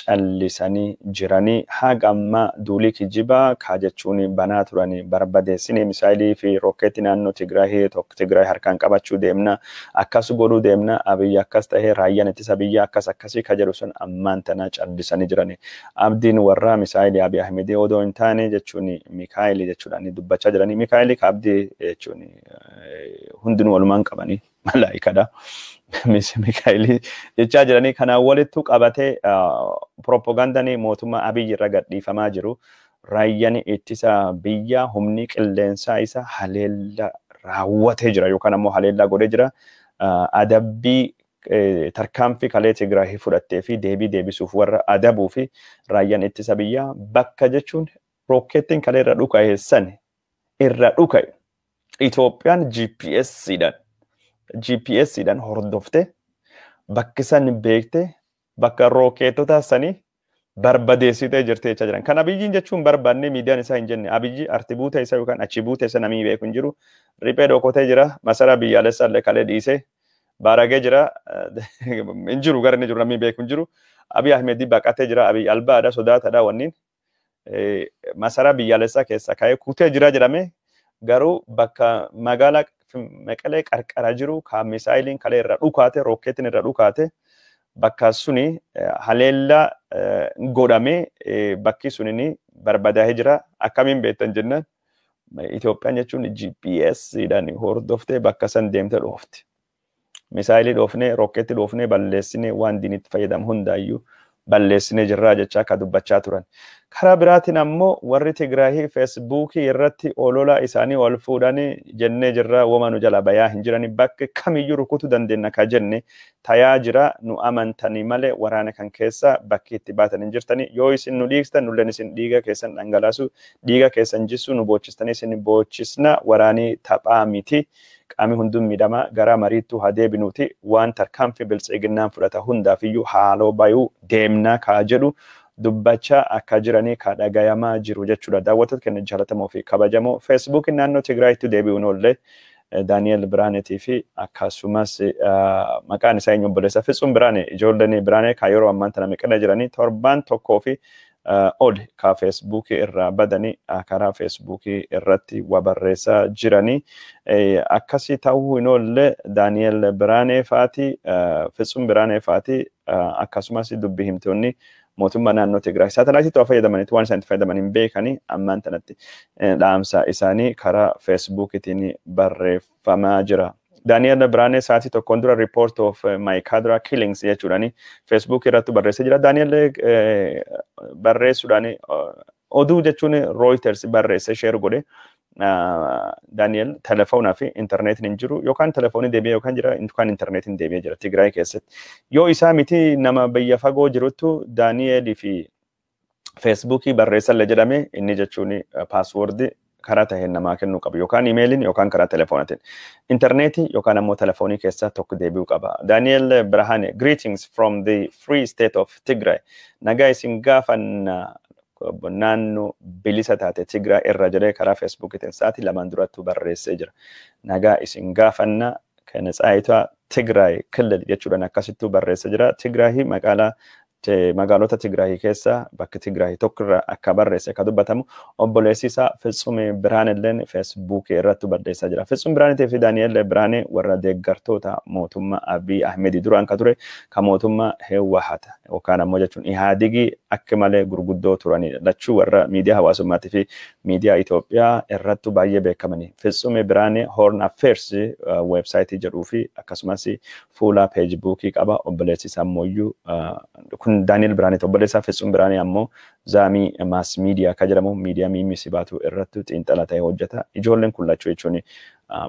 callisanii jiranii haga amma duulii kijibaa ka jechuun banaa turanii barbadeessine misaayilii fi rookeetii naannoo Tigraahii Tigraay harkaan qabachuu deemna akkas godhuu deemna Abiy akkas tahee raayyaan ittisa biyyaa akkasii ka jedhu sun ammaan tana callisanii jiranii. Abdiin warra misaayilii Abiy Ahmedii odoo hin taane jechuun Mikaayilii jechuudhaan dubbachaa jiranii. Mikaayilii ka abdii jechuun hundinuu walumaan qabanii malaayikadha. Mikaayilii jechaa jiranii kanaan walittu qabatee propagandanii mootummaa Abiy irra gadhiifamaa jiru. Raayyaan ittisa biyyaa humni qilleensaa isa haleellaa raawwatee jira yookaan ammoo haleellaa godhee jira. Adabbii tarkaanfii kalee Tigraahii fudhattee fi deebisuuf warra adabuu fi raayyaan ittisa biyyaa bakka jechuun rookeettiin kalee irra dhuka'e san irra dhuka'e Itoophiyaan GPS'dhaan hordofte bakki san beekte bakka rookeetota sanii barbadeessitee jirtee jechaa jiran. Kan Abiyyiin jechuun barbaannee miidiyaan isaa hin jenne. Abiyyi arti buutee isaa yookaan achi buutee isa namni beeku hin jiru. Riphee dhokotee jira. Masaraa biyyaalessaa illee kalee dhiisee baaragee jira. Hin jiru gara inni jiru namni beeku hin jiru. Abiy Ahmedii baqatee jira. Abiy albaadha sodaatadha wanniin. Masaraa biyyaalessaa keessa ka'ee kutee jira jedhame garuu bakka magaalaa Meqalee qarqara jiru ka misaayiliin kalee irra dhukaate rookeetiin irra dhukaate bakka suni haleellaa godhamee bakki sunini barbadaa'ee jira. Akkamiin beektan jennaan Itoophiyaan jechuun GPS'dhaan hordoftee bakka san deemtee dhoofti. Misaayilii dhoofnee rookeetii dhoofnee balleessinee waan diinitti fayyadamu hundaayyuu balleessinee jirraa jechaa ka dubbachaa turan. Karaa biraatiin ammoo warri Tigraahii Feesbuukii irratti olola isaanii ol fuudhanii jennee jirraa wama nu jala bayaa hin jirani bakka kamiyyuu rukutuu dandeenya ka jenne tayaa jira nu amantanii malee waraana kan keessa bakki itti baatan hin jirtani. Yoo isin nu dhiigstan nulleen isin dhiiga keessan dhangalaasu dhiiga keessan jissu nu boochistan isin boochisna waraanii taphaa miti. Qaami hundun miidhama gara mariittuu haa deebinuuti waan tarkaanfii bilcheeginaan fudhata hundaafiyyuu haaloo bayuu deemnaa kaa jedhu dubbachaa akka jiranii ka dhagayamaa jiru jechuudha. Daawwattoota keenya jaalatamoo fi kabajamoo Facebook naannoo Tigraayitti deebi'uun oollee Daniel Biraanetii fi akkasumas maqaan isaa eenyu obboleessa Fitsum Biraane ijoolleen Biraane ka yeroo ammaan tana miqina jiranii torbaan tokkoo fi ol ka Facebook irraa badanii karaa Facebook irratti wabarreessaa jiranii akkasii ta'uu hin oolle Daniel Biraane faati Fitsum Biraane faati akkasumas dubbii himtoonni mootummaa naannoo Tigraay saatalaayitii to'a fayyadamanitti waan isaan fayyadaman beekanii ammaan tanatti dhaamsa isaanii karaa Facebookitiin barreeffamaa jira. Daniel Biraane sa'aatii tokkoon dura report of my cadre killings jechuudhaani Facebook irratti barreessee jira. Daniel barreessuudhaani oduu jechuun Reuters barreessee share godhe. Daniel telefoonaa fi internetiin hin jiru yookaan telefoonii deebi'ee yookaan jira yookaan internetiin deebi'ee jira Tigraay keessatti. Yoo isaa miti nama biyya fagoo jiruttu Daniel fi Facebookii barreessallee jedhame inni jechuun password karaa taheen namaa kennuu qaba yookaan emailiin yookaan karaa telefoonaatiin. Internetii yookaan ammoo telefoonii keessaa tokko deebi'uu qaba. Daniel Birahane, greetings from the free state of Tigray. Nagaa isin gaafanna naannoo bilisa taate Tigraay irra jedhee karaa Facebookitiin sa'aatii lamaan durattuu barreessee jira. Nagaa isin gaafanna kana tsaayitaa Tigraay killil jechuudhaan akkasittuu barreessee jira. Tigraay magaalota Tigraay keessa bakka Tigraay tokkorra akka barreesse ka dubbatamu obboleessi isaa Fitsum Biraanelleen Facebook irratti barreessaa jira. Fitsum Biraanee fi Daniel Biraane warra deeggartoota mootummaa Abiy Ahmed duraan ka ture ka mootummaa Hewahata yookaan ammoo jechuun Ihaadigii akka malee gurguddoo turanii lachuu warra miidiyaa hawaasummaatii fi miidiyaa Itoophiyaa irratti baay'ee beekamanii. Fitsum Biraane Horn Affairs website jedhuu fi akkasumas fuula Facebook qaba obboleessi isaa ammoo kun Daniel Biraane obboleessaa Fitsum Biraane ammoo Zaamii mass media ka jedhamu miidiyaa miimisi baatu irratti xiinxala ta'e hojjeta. Ijoolleen kun lachuu jechuun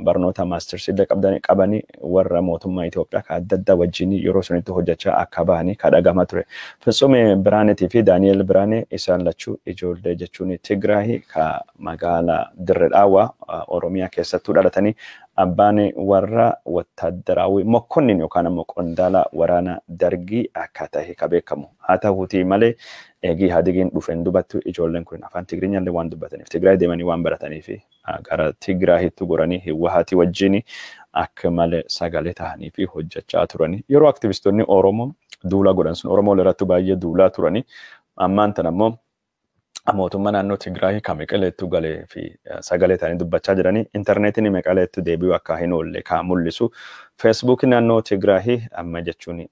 barnoota maasters illee qabanii warra mootummaa Itoophiyaa ka adda addaa wajjin yeroo sunitti hojjechaa akka bahanii ka dhagama ture. Fitsum Biraanetii fi Daniel Biraane isaan lachuu ijoollee jechuun Tigraay ka magaalaa Dirree Dhaawaa Oromiyaa keessattuu dhalatanii abbaan warra wattaadaraawi mokkonnin yookaan ammoo qondaala waraana dargii akka ta'e ka beekamu. Haa ta'uutii malee eegii Ihaadigin dhufeen dubattu ijoolleen kun afaan Tigrinyaallee waan dubbataniif Tigraay deemanii waan barataniif gara Tigraayitti goranii Hewahati wajjin akka malee sagalee ta'anii fi hojjechaa turanii. Yeroo aktivistoonni Oromoo duula godhan sun Oromoo irratti baay'ee duulaa turanii ammaan tan ammoo mootummaa naannoo Tigraay ka Meqaleetti galee fi sagalee ta'anii dubbachaa jiranii internetiin Meqaleetti deebi'uu akka hin oolle ka mul'isu. Facebook naannoo Tigraay amma jechuun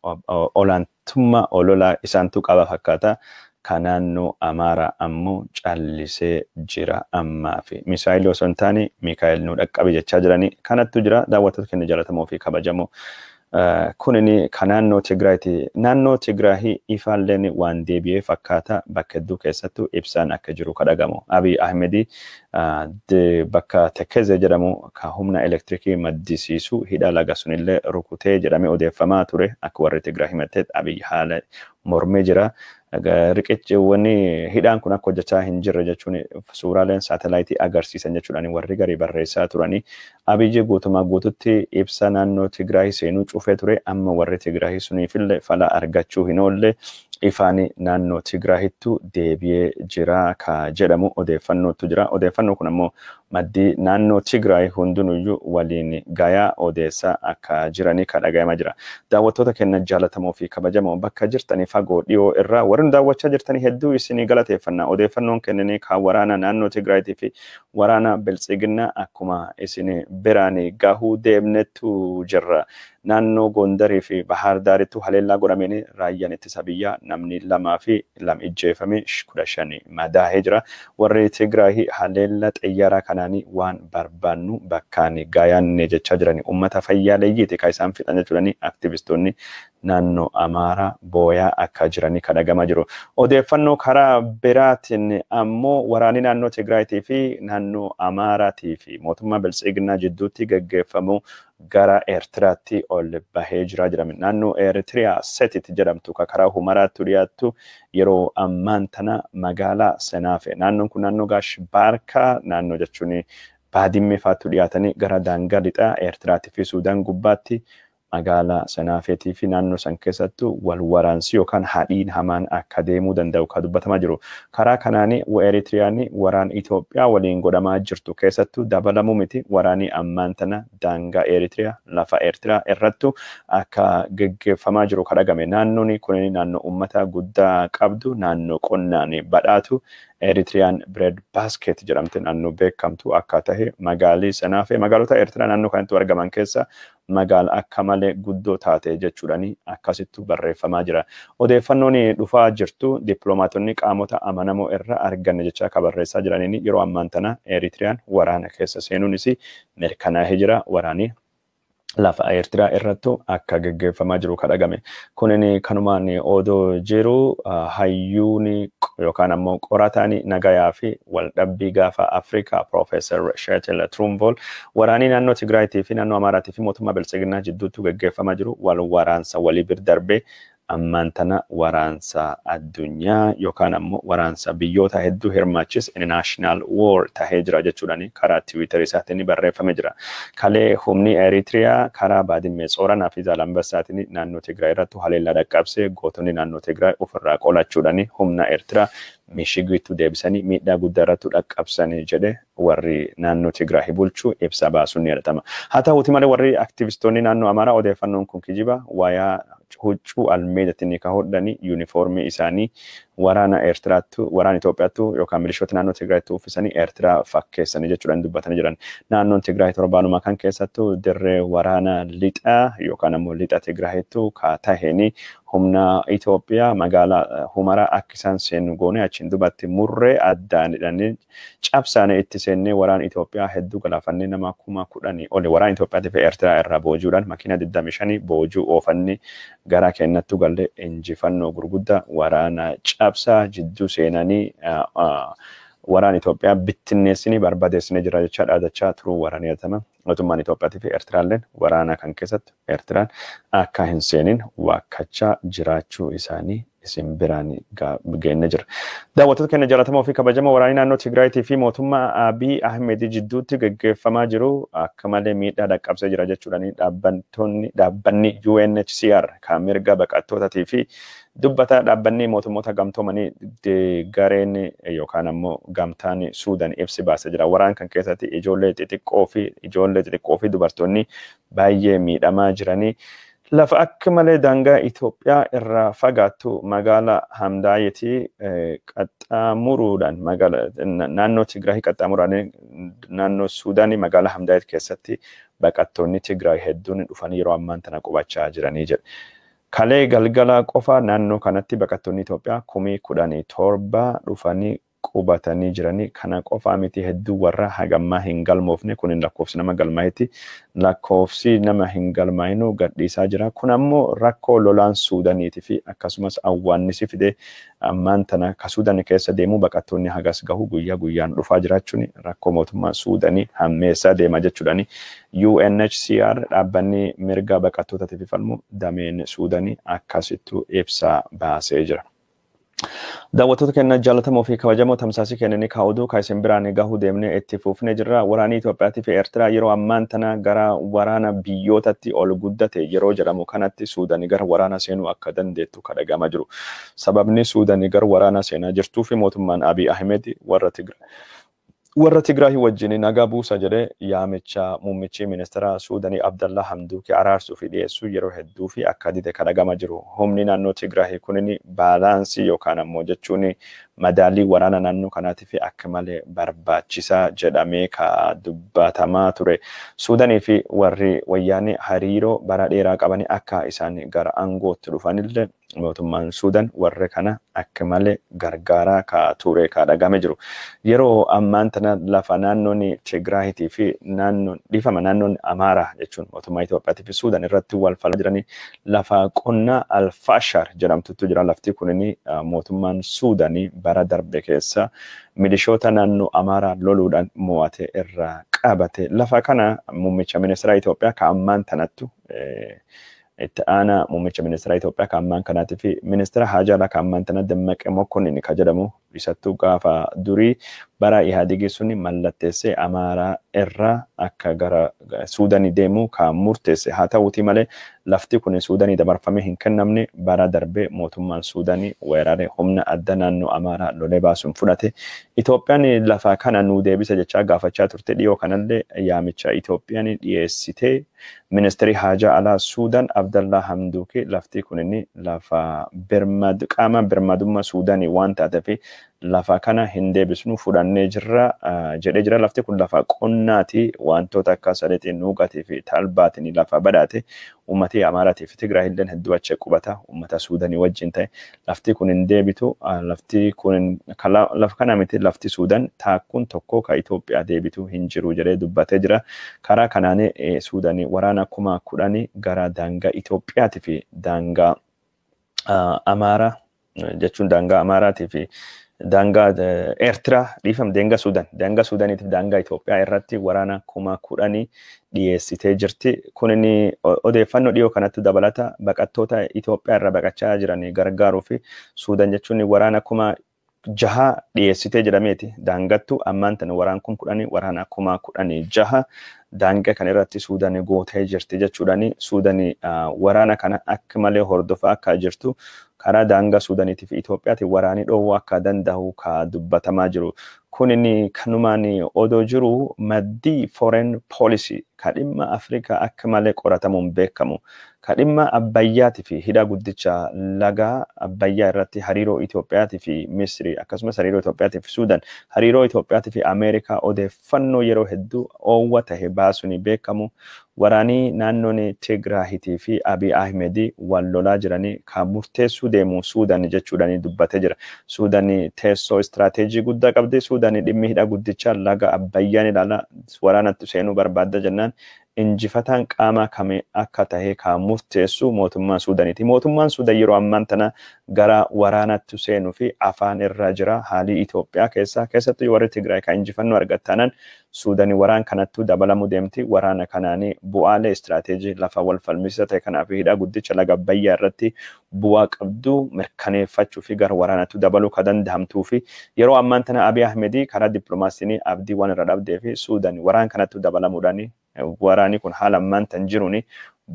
olaantummaa ololaa isaantu qaba fakkaata. Ka naannoo Amaaraa ammoo callisee jira ammaa fi Misaayilii osoo hin taane Mikaa'el nu dhaqqabe jechaa jiranii kanattu jira. Daawwattoota keenya jaalatamoo fi kabajamoo. Kunini ka naannoo Tigraayti. Naannoo Tigraay ifaalleen waan deebi'ee fakkaata bakka hedduu keessattuu ibsaan akka jiru ka dhagamu. Abiy Ahmed bakka Tekkeze jedhamu ka humna elektirikii maddisiisu hidha laga sunillee rukutee jedhamee odeeffamaa ture akka warri Tigraay himatee Abiy haala mormee jira. Riqichiiwwan hidhaan kun akka hojjechaa hin jirre jechuun suuraaleen saatalaayitii agarsiisan jechuudhaan warri garii barreessaa turanii. Abiy guutumaa guututti ibsa naannoo Tigraay seenuu cufee ture amma warri Tigraay suniifillee fala argachuu hin oolle ifaani naannoo Tigraayittu deebi'ee jira ka jedhamu odeeffannootu jira. Odeeffannoo kun ammoo maddii naannoo Tigraay hundinuyyuu waliin gayaa odeessaa akka jiranii ka dhagayamaa jira. Daawwattoota keenya jaalatamoo fi kabajamoo bakka jirtanii fagoo dhiyoo irraa warri daawwachaa jirtanii hedduu isinii galateeffannaa. Odeeffannoon kennanii ka waraana naannoo Tigraayitii fi waraana Biltsiginnaa akkuma isinii biraan gahuu deemnettu jirra. Naannoo Gondarii fi Bahar Daaritti haleellaa godhameen raayyaan ittisa biyyaa namni 2 fi 2 ijjeefame 15 madaa'ee jira. Warri Tigraay haleellaa xiyyaara kanaanii waan barbaannu bakkaan gaayaanne jechaa jiranii uummata fayyaaleeyyiiti ka isaan fixan jechuudhanii aktivistoonni naannoo Amaaraa booyaa akka jiranii ka dhagamaa jiru. Odeeffannoo karaa biraatiin ammoo waraanni naannoo Tigraayitii fi naannoo Amaaraatii fi mootummaa Biltsiginnaa jidduutti gaggeeffamu gara Eertiraatti ol bahee jira jedhame. Naannoo Eertiriyaa Setit jedhamtu ka karaa Humaraatti dhiyaattu yeroo ammaan tana magaalaa Senaafe. Naannoon kun naannoo Gaash Baarkaa naannoo jechuun baadimmee faatu dhiyaatanii gara daangaa lixaa Eertiraatti fi Suudaan gubbaatti magaalaa Sanaafeetii fi naannoo san keessattuu wal waraansi yookaan haadhiin hamaan akka deemuu danda'u kan dubbatamaa jiru. Karaa kanaanii Eritiriyaan waraan Itoophiyaa waliin godhamaa jirtu keessattuu dabalamuu miti waraanii ammaan tana daangaa Eritiriyaa lafa Eritiriyaa irrattu akka geggeeffamaa jiru kadhagame. Naannoon kun naannoo uummata guddaa qabdu naannoo qonnaan badhaatu Eritiriyaan bread basket jedhamte naannoo beekamtu akka tahe magaalii Sanaafee magaalota Eritiriyaa naannoo kanatti argaman keessa magaala akka malee guddoo taate jechuudhaani akkasittu barreeffamaa jira. Odeeffannoon dhufaa jirtu dippiloomaatonni qaamota amanamoo irra arganne jecha akka barreessaa jiraniin yeroo ammaan tana Eritiriyaan waraana keessa seenuunis mirkanaa'ee jira. Waraanii lafa Eritiriyaa irrattu akka geggeeffamaa jiru kadhagame. Kunin kanumaan odoo jiru hayyuun yookaan ammoo qorataan nagayaa fi waldhabbii gaafa Afrikaa Profeesar Sheetel Trumvool waraanii naannoo Tigraayitii fi naannoo Amaaraatii fi mootummaa Biltsiginnaa jidduutti geggeeffamaa jiru wal waraansa walii bir darbee ammaan tana waraansa addunyaa yookaan ammoo waraansa biyyoota hedduu hirmaachis international war tahee jira jechuudhaani karaa Twitter isaatiin barreeffamee jira. Kalee humni Eritiriyaa karaa baadimmee Sooranaa fi Zaalambasaatiin naannoo Tigraay irratti haleellaa dhaqqabsee gootonni naannoo Tigraay ofirraa qolachuudhaani humna Eritiriyaa mishigiitu deebisanii miidhaa guddaa irratti dhaqqabsanii jedhe warri naannoo Tigraay bulchuu ibsa baasuun ni yadatama. Haa ta'uuti malee warri aktivistoonni naannoo Amaaraa odeeffannoon kun kijiba wayaa huccuu almeedatiin ka hodhani uniformii isaanii waraana Eertiraattu waraana Itoophiyaattu yookaan milishoota naannoo Tigraaytti uffisanii Eertiraa fakkeessanii jechuudhaan dubbatanii jiran. Naannoon Tigraay torbaanuma kan keessattu dirree waraana lixaa yookaan ammoo lixa Tigraayittu ka taheni humna Itoophiyaa magaalaa Humaraa akka isaan seenu goone achiin dubatti murree addaanidhaan cabsaanii itti seennee waraana Itoophiyaa hedduu galaafannee nama 10,000 oli waraana Itoophiyaa fi Eertiraa irraa boojuudhaan makiina 25 boojuu oofannee gara kennattu galle injifannoo gurguddaa waraana cabsaa jidduu seenanii waraana Itoophiyaa bittinneessanii barbadeessanii jira jecha dhaadachaa turuu waraana yatama. Mootummaan Itoophiyaa fi Eertiraalleen waraana kan keessatti Eertiraan akka hin seenin waakkachaa jiraachuu isaanii isin biraan geenne jira. Daawwattoota keenya jaallatamoo fi kabajamoo waraanni naannoo Tigraayitii fi mootummaa Abiy Ahmed jidduutti geggeeffamaa jiru akka malee miidhaa dhaqqabsee jira jechuudhaani dhaabbanni UNHCR kan mirga baqattootatii fi dubbata dhaabbanni mootummoota gamtoomanii gareen yookaan ammoo gamtaan Suudaan ibsi baasee jira. Waraan kan keessatti ijoollee xixiqqoo fi dubartoonni baay'ee miidhamaa jiranii. Lafa akka malee daangaa Itoophiyaa irraa fagaattu magaalaa Hamdaayitii qaxxaamuruudhaan naannoo Tigraay qaxxaamuruudhaan naannoo Suudaanii magaalaa Hamdaayit keessatti baqattoonni Tigraay hedduun dhufanii yeroo ammaan tana qubachaa jiranii jedhe. Kalee galgala qofa naannoo kanatti baqattoonni Itoophiyaa 17,000 dhufanii qubatanii jiranii kana qofa miti hedduu warra hagammaa hin galmoofne kun lakkoofsi nama galmaa'etti lakkoofsi nama hin galmaa'inu gadhiisaa jira. Kun ammoo rakkoo lolaan Suudaaniitii fi akkasumas awwaannisi fide ammaan tana ka Suudaan keessa deemuu baqattoonni hagas gahu guyyaa guyyaan dhufaa jiraachuun rakkoo mootummaa Suudaanii hammeessaa deema jechuudhaani UNHCR dhaabbanni mirga baqattootaatiif falmu dameen Suudaanii akkasittu ibsa baasee jira. Daawwattoota keenya jaallatamoo fi kabajamoo tamsaasii kennanii kaa'uduu kaa'isin biraan gahuu deemnee itti fufnee jirra. Waraanni Itoophiyaa fi Eertiraa yeroo ammaan tana gara waraana biyyootatti ol guddate yeroo jedhamu kanatti Suudaanii gara waraana seenuu akka dandeettu kadhagamaa jiru. Sababni Suudaanii gara waraana seenaa jirtuu fi mootummaan Abiy Ahmed warra Tigraay wajjin nagaa buusa jedhee yaamicha muummichi ministeera Suudaanii Abdallah Hamduukii araarsuu fi dhiyeessuu yeroo hedduu fi akka dide kadhagamaa jiru. Humni naannoo Tigraay kunin baalaansii yookaan ammoo jechuun madaalii waraana naannoo kanaati fi akka malee barbaachisaa jedhamee ka dubbatamaa ture. Suudaanii fi warri wayyaanii hariiroo bara dheeraa qabanii akka isaan gara aangootti dhufanillee mootummaan Suudaan warra kana akka malee gargaaraa ka ture kadhagamee jiru. Yeroo ammaan tana lafa naannoon Tigraayitii fi naannoon Amaaraa jechuun mootummaa Itoophiyaa fi Suudaan irratti wal falmaa jiranii lafa qonnaa Alfaashar jedhamtutu jira. Lafti kunin mootummaan Suudaanii bara darbe keessa milishoota naannoo Amaaraa loluudhaan mo'ate irraa qabate. Lafa kana muummicha ministeera Itoophiyaa ka ammaan tanattu itti aanaa muummicha ministeera Itoophiyaa ka ammaan kanaatii fi ministeera Haajaalaa ka ammaan tana Dammaqee Mokkonnin ka jedhamu isattuu gaafa durii bara Ihaadigi suni mallatteessee Amaaraa irraa akka gara Suudaanii deemu kan murteesse. Haa ta'uutii malee lafti kun Suudaanii dabarfamee hin kennamne bara darbee mootummaan Suudaanii weeraree humna adda naannoo Amaaraa lolee baasuun fudhate. Itoophiyaan lafa kana nuu deebisa jechaa gaafachaa turte dhiyoo kanallee yaamicha Itoophiyaan dhiyeessitee Ministeerri Haajaa Alaa Suudaan Abdallaa Hamduukii lafti kun inni lafa qaama birmadummaa Suudaanii waan taateef lafa kana hin deebisnu fudhannee jirra jedhee jira. Lafti kun lafa qonnaati wantoota akka saleetiin nuugaatii fi talbaatiin lafa badhaate uummatii Amaaraatii fi Tigraay illee hedduu achi qubata uummata Suudaanii wajjin ta'e lafti kun hin deebitu lafti kun lafa kana miti lafti Suudaan taakkuun tokko ka Itoophiyaa deebitu hin jiru jedhee dubbatee jira. Karaa kanaan Suudaanii waraana 10,000 gara daangaa Itoophiyaatii fi daangaa Amaaraa jechuun daangaa Amaaraatii fi daangaa Eertiraa dhiifam daangaa Suudaaniitiif daangaa Itoophiyaa irratti waraana 10,000 dhiyeessitee jirti. Kunni odeeffannoo dhiyoo kanatti dabalata baqattoota Itoophiyaa irraa baqachaa jiran gargaaruu fi Suudaan jechuun waraana 6,000 dhiyeessitee jedhameeti. Daangattu ammaan tan waraan 10,000 waraana 16,000 daangaa kan irratti Suudaan gootee jirti jechuudhaani. Suudaan waraana kana akka malee hordofaa akka jirtu karaa daangaa Suudaaniitiif Itoophiyaatti waraanii dhoowwuu akka danda'u ka dubbatamaa jiru. Kunni kanumaan odoo jiru maddii foreign policy ka dhimma Afrikaa akka malee qoratamuun beekamu. Ka dhimma Abbayyaatii fi hidha guddicha laga Abbayyaa irratti hariiroo Itoophiyaatii fi Misrii akkasumas hariiroo Itoophiyaatii fi Suudaan hariiroo Itoophiyaatii fi Ameerikaa odeeffannoo yeroo hedduu oowwa tahe baasuun beekamu. Waraanii naannoon Tigraayitii fi Abiy Ahmed wal lolaa jiranii kan murteessuu deemu Suudaan jechuudhaan dubbatee jira. Suudaan teessoo istiraatejii guddaa qabdi. Suudaan dhimmi hidha guddicha laga Abbayyaan ilaala waraanatti seenuu barbaadda jennaan injifataan qaama kamii akka tahe kan murteessu mootummaa Suudaaniiti. Mootummaan Suudaan yeroo ammaan tana gara waraanatti seenuu fi afaan irra jira. Haalii Itoophiyaa keessattuu warri Tigraay kan injifannoo argattanan Suudaan waraan kanattuu dabalamuu deemti. Waraana kanaanii bu'aalee istiraatejii lafa wal falmisiisa ta'e kanaaf hidha guddicha laga Abbayyaa irratti bu'aa qabdu mirkaneeffachuu fi gara waraanatti dabaluu kan danda'amtuu fi yeroo ammaan tana Abiy Ahmed karaa dippiloomaasiin abdii waan irra dhabdee fi Suudaan waraan kanattuu dabalamuudhaan waraanii kun haala ammaan tan jiruuni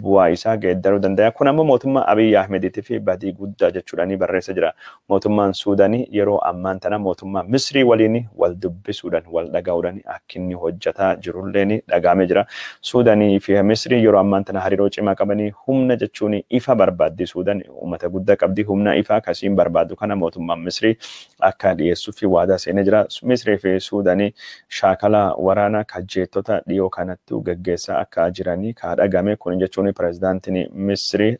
bu'aa isaa geeddaruu danda'a. Kun ammoo mootummaa Abiy Ahmediitii fi badii guddaa jechuudhaan barreessa jira. Mootummaan Suudaanii yeroo ammaan tana mootummaa Misrii waliin wal dubbisuudhaan wal dhagahuudhaan akka inni hojjetaa jirulleen dhagaamee jira. Suudaanii fi Misrii yeroo ammaan tana hariiroo cimaa qabanii humna jechuun ifa barbaaddi. Suudaan uummata guddaa qabdi. Humna ifa akkasiin barbaadu kana mootummaan Misrii akka dhiyeessuu fi waadaa seenee jira. Misrii fi Suudaanii shaakala waraana kajeettota dhiyoo kanatti gaggeessaa akka jiranii kan dhagame. Kun jechuun Prezidaantiin Misrii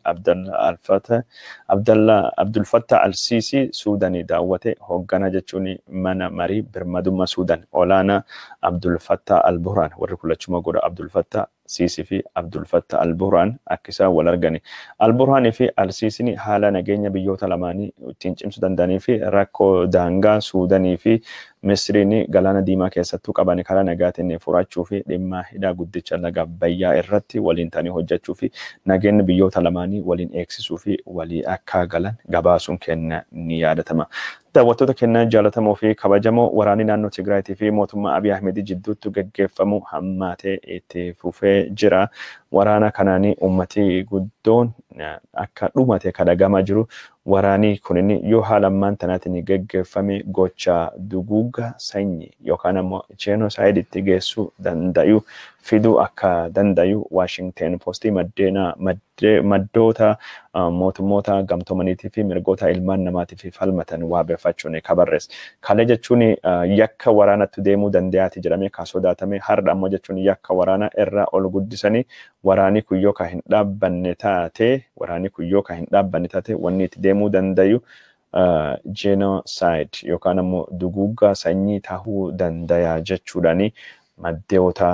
Abdul Fattah al-Sisi Suudaanii daawwate hoggana jechuun mana marii birmadummaa Suudaan olaanaa Abdul Fattah al-Burhaan warri kulachuma godha Abdul Fattah Sisi fi Abdul Fattah al-Burhaan akka isaan wal argani. Al-Burhaan fi al-Sisiin haala nageenya biyyoota lamaanii ittiin cimsuu danda'anii fi rakkoo daangaa Suudaanii fi Misriin galaana diimaa keessattuu qaban karaa nagaatiin furachuu fi dhimma hidha guddicha laga Abbayyaa irratti waliin ta'anii hojjechuu fi nageenya biyyoota lamaanii waliin eegsisuu fi walii akka galan gabaasuun kenna ni yaadatama. Daawwattoota keenya jaalatamoo fi kabajamoo waraanni naannoo Tigraayitii fi mootummaa Abiy Ahmed jidduutti gaggeeffamu hammaatee itti fufee jira. Waraana kanaanii uummatii guddoon akka dhumate kadhagamaa jiru. Waraanii kun yoo haala ammaan tanaatiin gaggeeffame gocha duguuga sanyii yookaan ammoo genocide geessuu danda'u fiduu akka danda'u Washington Post maddoota mootummoota gamtoomaniitii fi mirgoota ilmaan namaatiif falmatan waabeeffachuun kabarrees. Kale jechuun yakka waraanatti deemuu danda'aati jedhamee kan sodaatame har'a ammoo jechuun yakka waraana irraa ol guddisanii waraanii kuyyoo kan hin dhaabbanne taate wanni itti deemuu danda'u genocide yookaan ammoo duguugaa sanyii tahuu danda'a jechuudhaani maddoota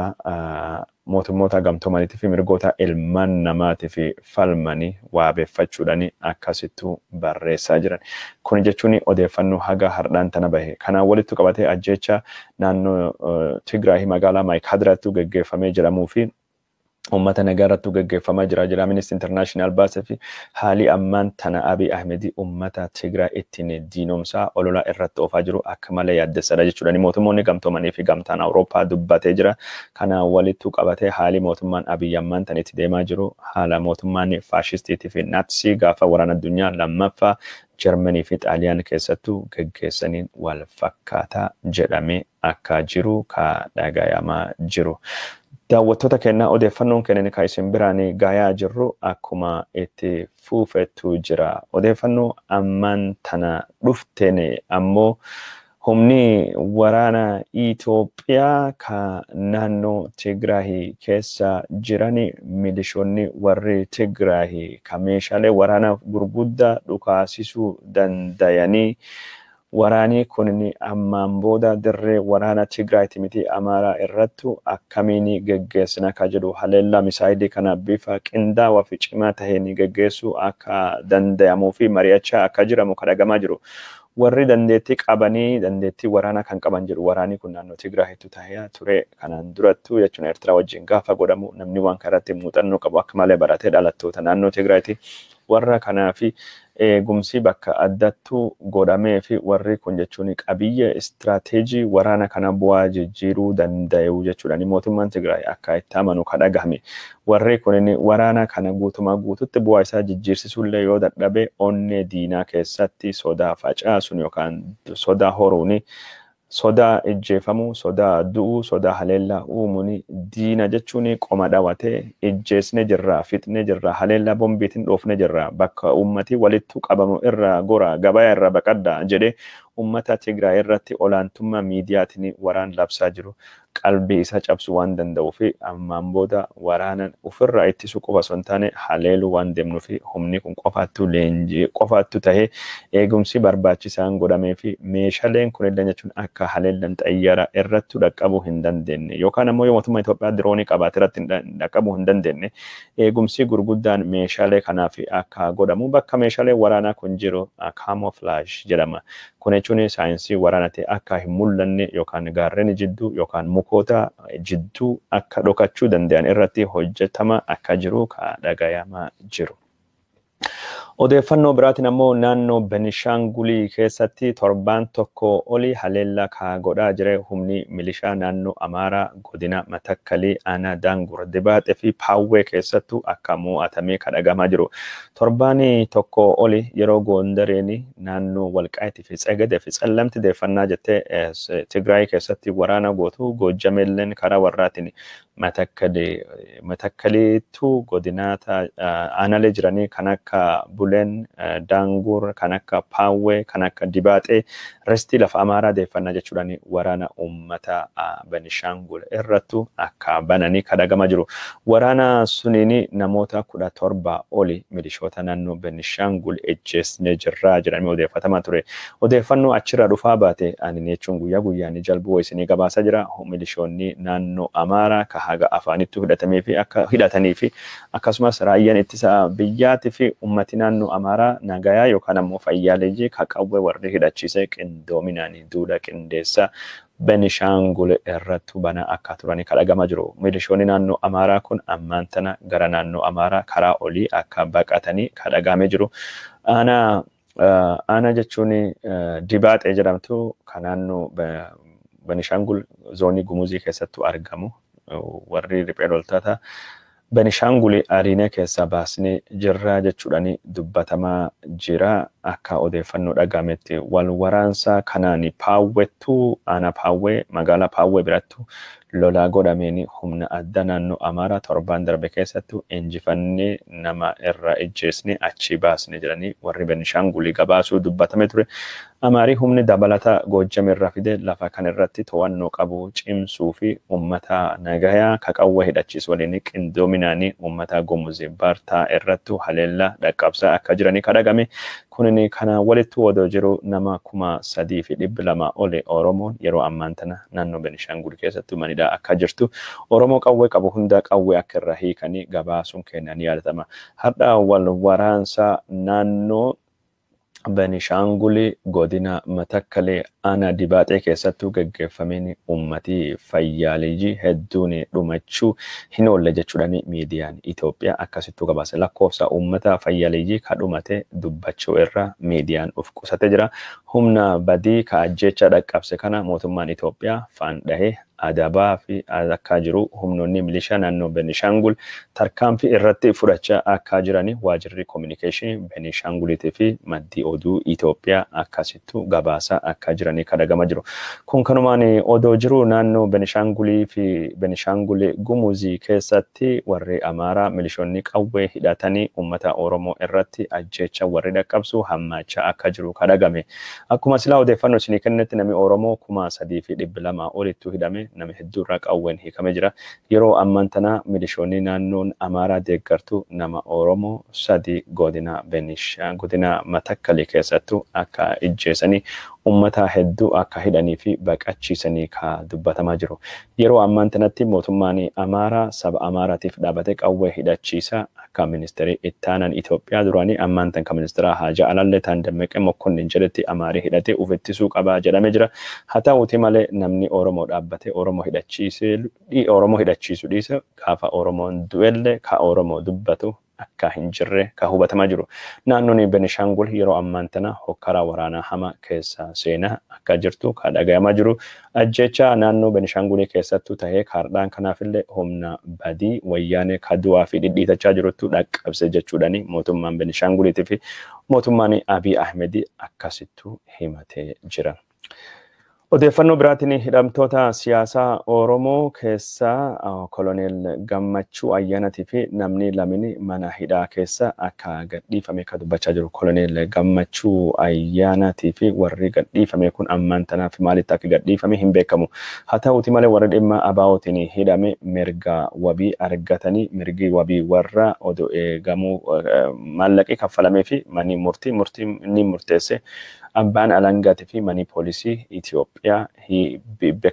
mootummoota gamtoomaniitii fi mirgoota ilmaan namaatiif falmanii waabeeffachuudhaani akkasittuu barreessaa jiran. Kun jechuun odeeffannoo haga hardhaan tana bahe. Kanaan walitti qabatee ajjecha naannoo Tigraay magaalaa Maayikaadiraatti gaggeeffamee jedhamuu fi ummata nagaarrattu gaggeeffamaa jira Amnesty International baasee fi haalii ammaan tana Abiy Ahmed ummata Tigray ittiin diinomsaa olola irratti oofaa jiru akka malee yaaddessaadha jechuudha. Mootummoonni gamtoomanii fi gamtaan Awurooppaa dubbatee jira. Kana walittu qabatee haalii mootummaan Abiy ammaan tana itti deemaa jiru haala mootummaan faashistiitii fi naatsii gaafa waraana addunyaa lammaffaa Jarmanii fi Xaaliyaan keessattuu gaggeessaniin wal fakkaataa jedhamee akka jiru ka dhagayamaa jiru. Daawwattoota keenya odeeffannoon kennan kan isin biraan gaayaa jirru akkuma itti fuufetu jira. Odeeffannoo ammaan tana dhufteen ammoo humni waraana Itoophiyaa ka naannoo Tigraay keessa jiran milishoonni warri Tigraay ka meeshaalee waraana gurguddaa dhukaasisuu dandayanii waraanii kun ammaan booda dirree waraana Tigraayti miti Amaaraa irrattu akkamiin geggeessina ka jedhu haleellaa misaayilii kana bifa qindaawaa fi cimaa taheen geggeessuu akka danda'amuu fi mari'achaa akka jiramu kadhagamaa jiru. Warri dandeettii qabanii dandeettii waraana kan qaban jedhu waraanii kun naannoo Tigraayitu tahee ture kanaan durattu jechuun Eertiraa wajjin gaafa godhamu namni waan kanarratti muuxannoo qabu akka malee baratee dhalattoota naannoo Tigraayti warra kanaafi eegumsi bakka addattuu godhamee fi warri kun jechuun qabiyyee istirateejii waraana kana bu'aa jijjiiruu danda'u jechuudha. Mootummaan Tigraay akka itti amanu kadhagahame warri kun waraana kana guutumaa guututti bu'aa isaa jijjiirsisuullee yoo dadhabe onnee diinaa keessatti sodaa facaasuun yookaan sodaa horuuni sodaa ijjeefamuu, sodaa du'uu, sodaa haleellaa uumuun diina jechuun qoma dhawatee ijjeesne jirra, fixne jirra, haleellaa bombiitiin dhoofne jirra, bakka ummati walittu qabamu irra gora, gabaa irra baqadda jedhee ummata Tigraay irratti olaantummaa miidiyaatiin waraan labsaa jiru. Qalbii isa cabsu waan danda'uu fi ammaan booda waraana ofirraa ittisu qofa osoo hin taane haleeluu waan deemnuu fi humni kun qofaattu leenjii qofaattu tahee eegumsi barbaachisaan godhamee fi meeshaaleen kunillee jechuun akka haleellan xayyaara irratti dhaqqabuu hin dandeenye yookaan ammoo yoo mootummaa Itoophiyaa diroonii qabaate irratti dhaqqabuu hin dandeenye eegumsi gurguddaan meeshaalee kanaaf akka godhamu bakka meeshaalee waraanaa kun jiru camouflage jedhama. Kun jechuun saayinsii waraanaa akka hin mul'anne yookaan gaarreen jidduu yookaan mukoota jidduu akka dhokachuu danda'an irratti hojjetama akka jiru ka dhagayamaa jiru. Odeeffannoo biraatiin ammoo naannoo Benishangulii keessatti torbaan tokko oli haleellaa ka godhaa jire humni milishaa naannoo Amaaraa godina Matakkalii aanaa Daangur Dibaaxee fi Paawwee keessattuu akka mo'atamee kadhagamaa jiru. Torbaanii tokko oli yeroo Gondareeni naannoo Walqaayitii fi Tsagadee fi Tsallamti deeffannaa jettee Tigraay keessatti waraana gootu Goojjameelleen karaa warraatiin Matakkaliitu godinaata aanaalee jiranii kan akka Buleen, Daangur, kan akka Paawwee, kan akka Dibaaxee restii lafa Amaaraa deeffannaa jechuudhaan waraana uummata Benishangul irrattu akka bananii kadhagamaa jiru. Waraana suniin namoota 17 oli milishoota naannoo Benishangul ejjeesne jirraa jedhamee odeeffatamaa ture. Odeeffannoo achirraa dhufaa baate ani jechuun guyyaa guyyaan jalbuu isinii gabaasaa jira. Milishoonni naannoo Amaaraa ka haga afaanittu hidhatanii fi akkasumas raayyaan ittisa biyyaatii fi ummati naannoo Amaaraa nagayaa yookaan ammoo fayyaaleeji ka qawwee warri hidhachiisee qindoominaanii duula qindeessa Benishangul irrattu bana akka turanii kadhagamaa jiru. Milishoonni naannoo Amaaraa kun ammaan tana gara naannoo Amaaraa karaa olii akka baqatanii kadhagamee jiru. Ana jechuun Dibaaxee jedhamtu kan naannoo Benishangul zoonii Gumuzii keessattu argamu. Warri riphee loltoota Benishangul ariinee keessa baasnee jirra jechuudhaan dubbatamaa jira akka odeeffannoo dhagametti wal waraansa kanaan Paawweettu ana Paawwee magaalaa Paawwee birattu lolaa godhameen humna adda naannoo Amaaraa torbaan darbe keessattu injifannee nama irra ejjeesne achi baasne jedhanii warri Benishangul gabaasuu dubbatame ture. Amaarii humni dabalata Goojjam irraa fide lafa kan irratti to'annoo qabu cimsuu fi ummata nagayaa ka qawwee hidhachiisu waliin qindoominaanii ummata Gumuzii Bartaa irrattu haleellaa dhaqqabsaa akka jiranii kadhagame. Kunini kana walittu odoo jiru nama 3,200 oli Oromoon yeroo ammaan tana naannoo Benishangul keessattu manidhaa akka jirtu. Oromoo qawwee qabu hunda qawwee akka irraa hiikanii gabaasuun kennanii yaadatama. Har'a wal waraansa naannoo Benishangul godina Matakkalee ana dibaatee keessattuu gaggeeffameen uummatii fayyaalee hedduun dhumachuu hin oolle jechuudhaan miidiyaan Itoophiyaa akkasittuu gabaase lakkoofsa uummata fayyaalee ka dhumate dubbachuu irra miidiyaan of qusatee jira. Humna badii ka ajjecha dhaqqabse kana mootummaan Itoophiyaa faan dhahee adabaa fi akka jiru humnoonni milishaa naannoo Benishangul tarkaanfii irratti fudhachaa akka jirani waajirri communication Benishangulitii fi maddii oduu Itoophiyaa akkasittuu gabaasa akka jirani kadhagama jiru. Kun kanumaan odoo jiru naannoo Benishangulii fi Benishangul Gumuzii keessatti warri Amaaraa milishoonni qawwee hidhatanii uummata Oromoo irratti ajjecha warri dhaqqabsu hammaacha akka jiru kadhagame. Akkuma silaa odeeffannoo isinii kennetti namni Oromoo 3,200 olitti hidhame nama hedduurraa qawween hiikamee jira. Yeroo ammaan tana milishoonni naannoon Amaaraa deeggartu nama Oromoo 3 godina Matakkali keessattuu akka ijjeessanii ummata hedduu akka hidhanii fi baqachiisanii ka dubbatamaa jiru. Yeroo ammaan tanatti mootummaan Amaaraa saba Amaaraatiif dhaabatee qawwee hidhachiisa akka ministeerii ittaanan Itoophiyaa duraanii ammaan tan ka ministeera Haajaa Alallee Taandammeqee Mokkonnin jedhetti Amaarii hidhatee ufittisuu qabaa jedhamee jira. Haa ta'uuti malee namni Oromoo dhaabbatee Oromoo hidhachiisu dhiise gaafa Oromoon du'ellee ka Oromoo dubbatu akka hin jirre ka hubatamaa jiru. Naannoon Benishangul yeroo ammaan tana hokkara waraanaa hama keessa seenaa akka jirtu ka dhagayamaa jiru. Ajjecha naannoo Benishangul keessattuu ta'ee kaardhaan kanaafillee humna badii wayyaanee ka du'aa fi dhidhiitachaa jirutu dhaqqabse jechuudhaani mootummaan Benishanguliitii fi mootummaan Abiy Ahmed akkasittuu himatee jira. Odeeffannoo biraatiin hidhamtoota siyaasaa Oromoo keessaa Koloneel Gammachuu Ayyaanatii fi namni lamini mana hidhaa keessa akka gadhiifame ka dubbachaa jiru. Koloneel Gammachuu Ayyaanatii fi warri gadhiifame kun ammaan tanaaf maalitti akka gadhiifame hin beekamu. Haa ta'uuti malee warri dhimma abaa'ootiin hidhame mirga wabii argatanii mirgi wabii warra odoo eegamuu maallaqii kaffalamee fi manni murtii ni murteesse. Abbaan alangaati fi mani poolisii Itoophiyaa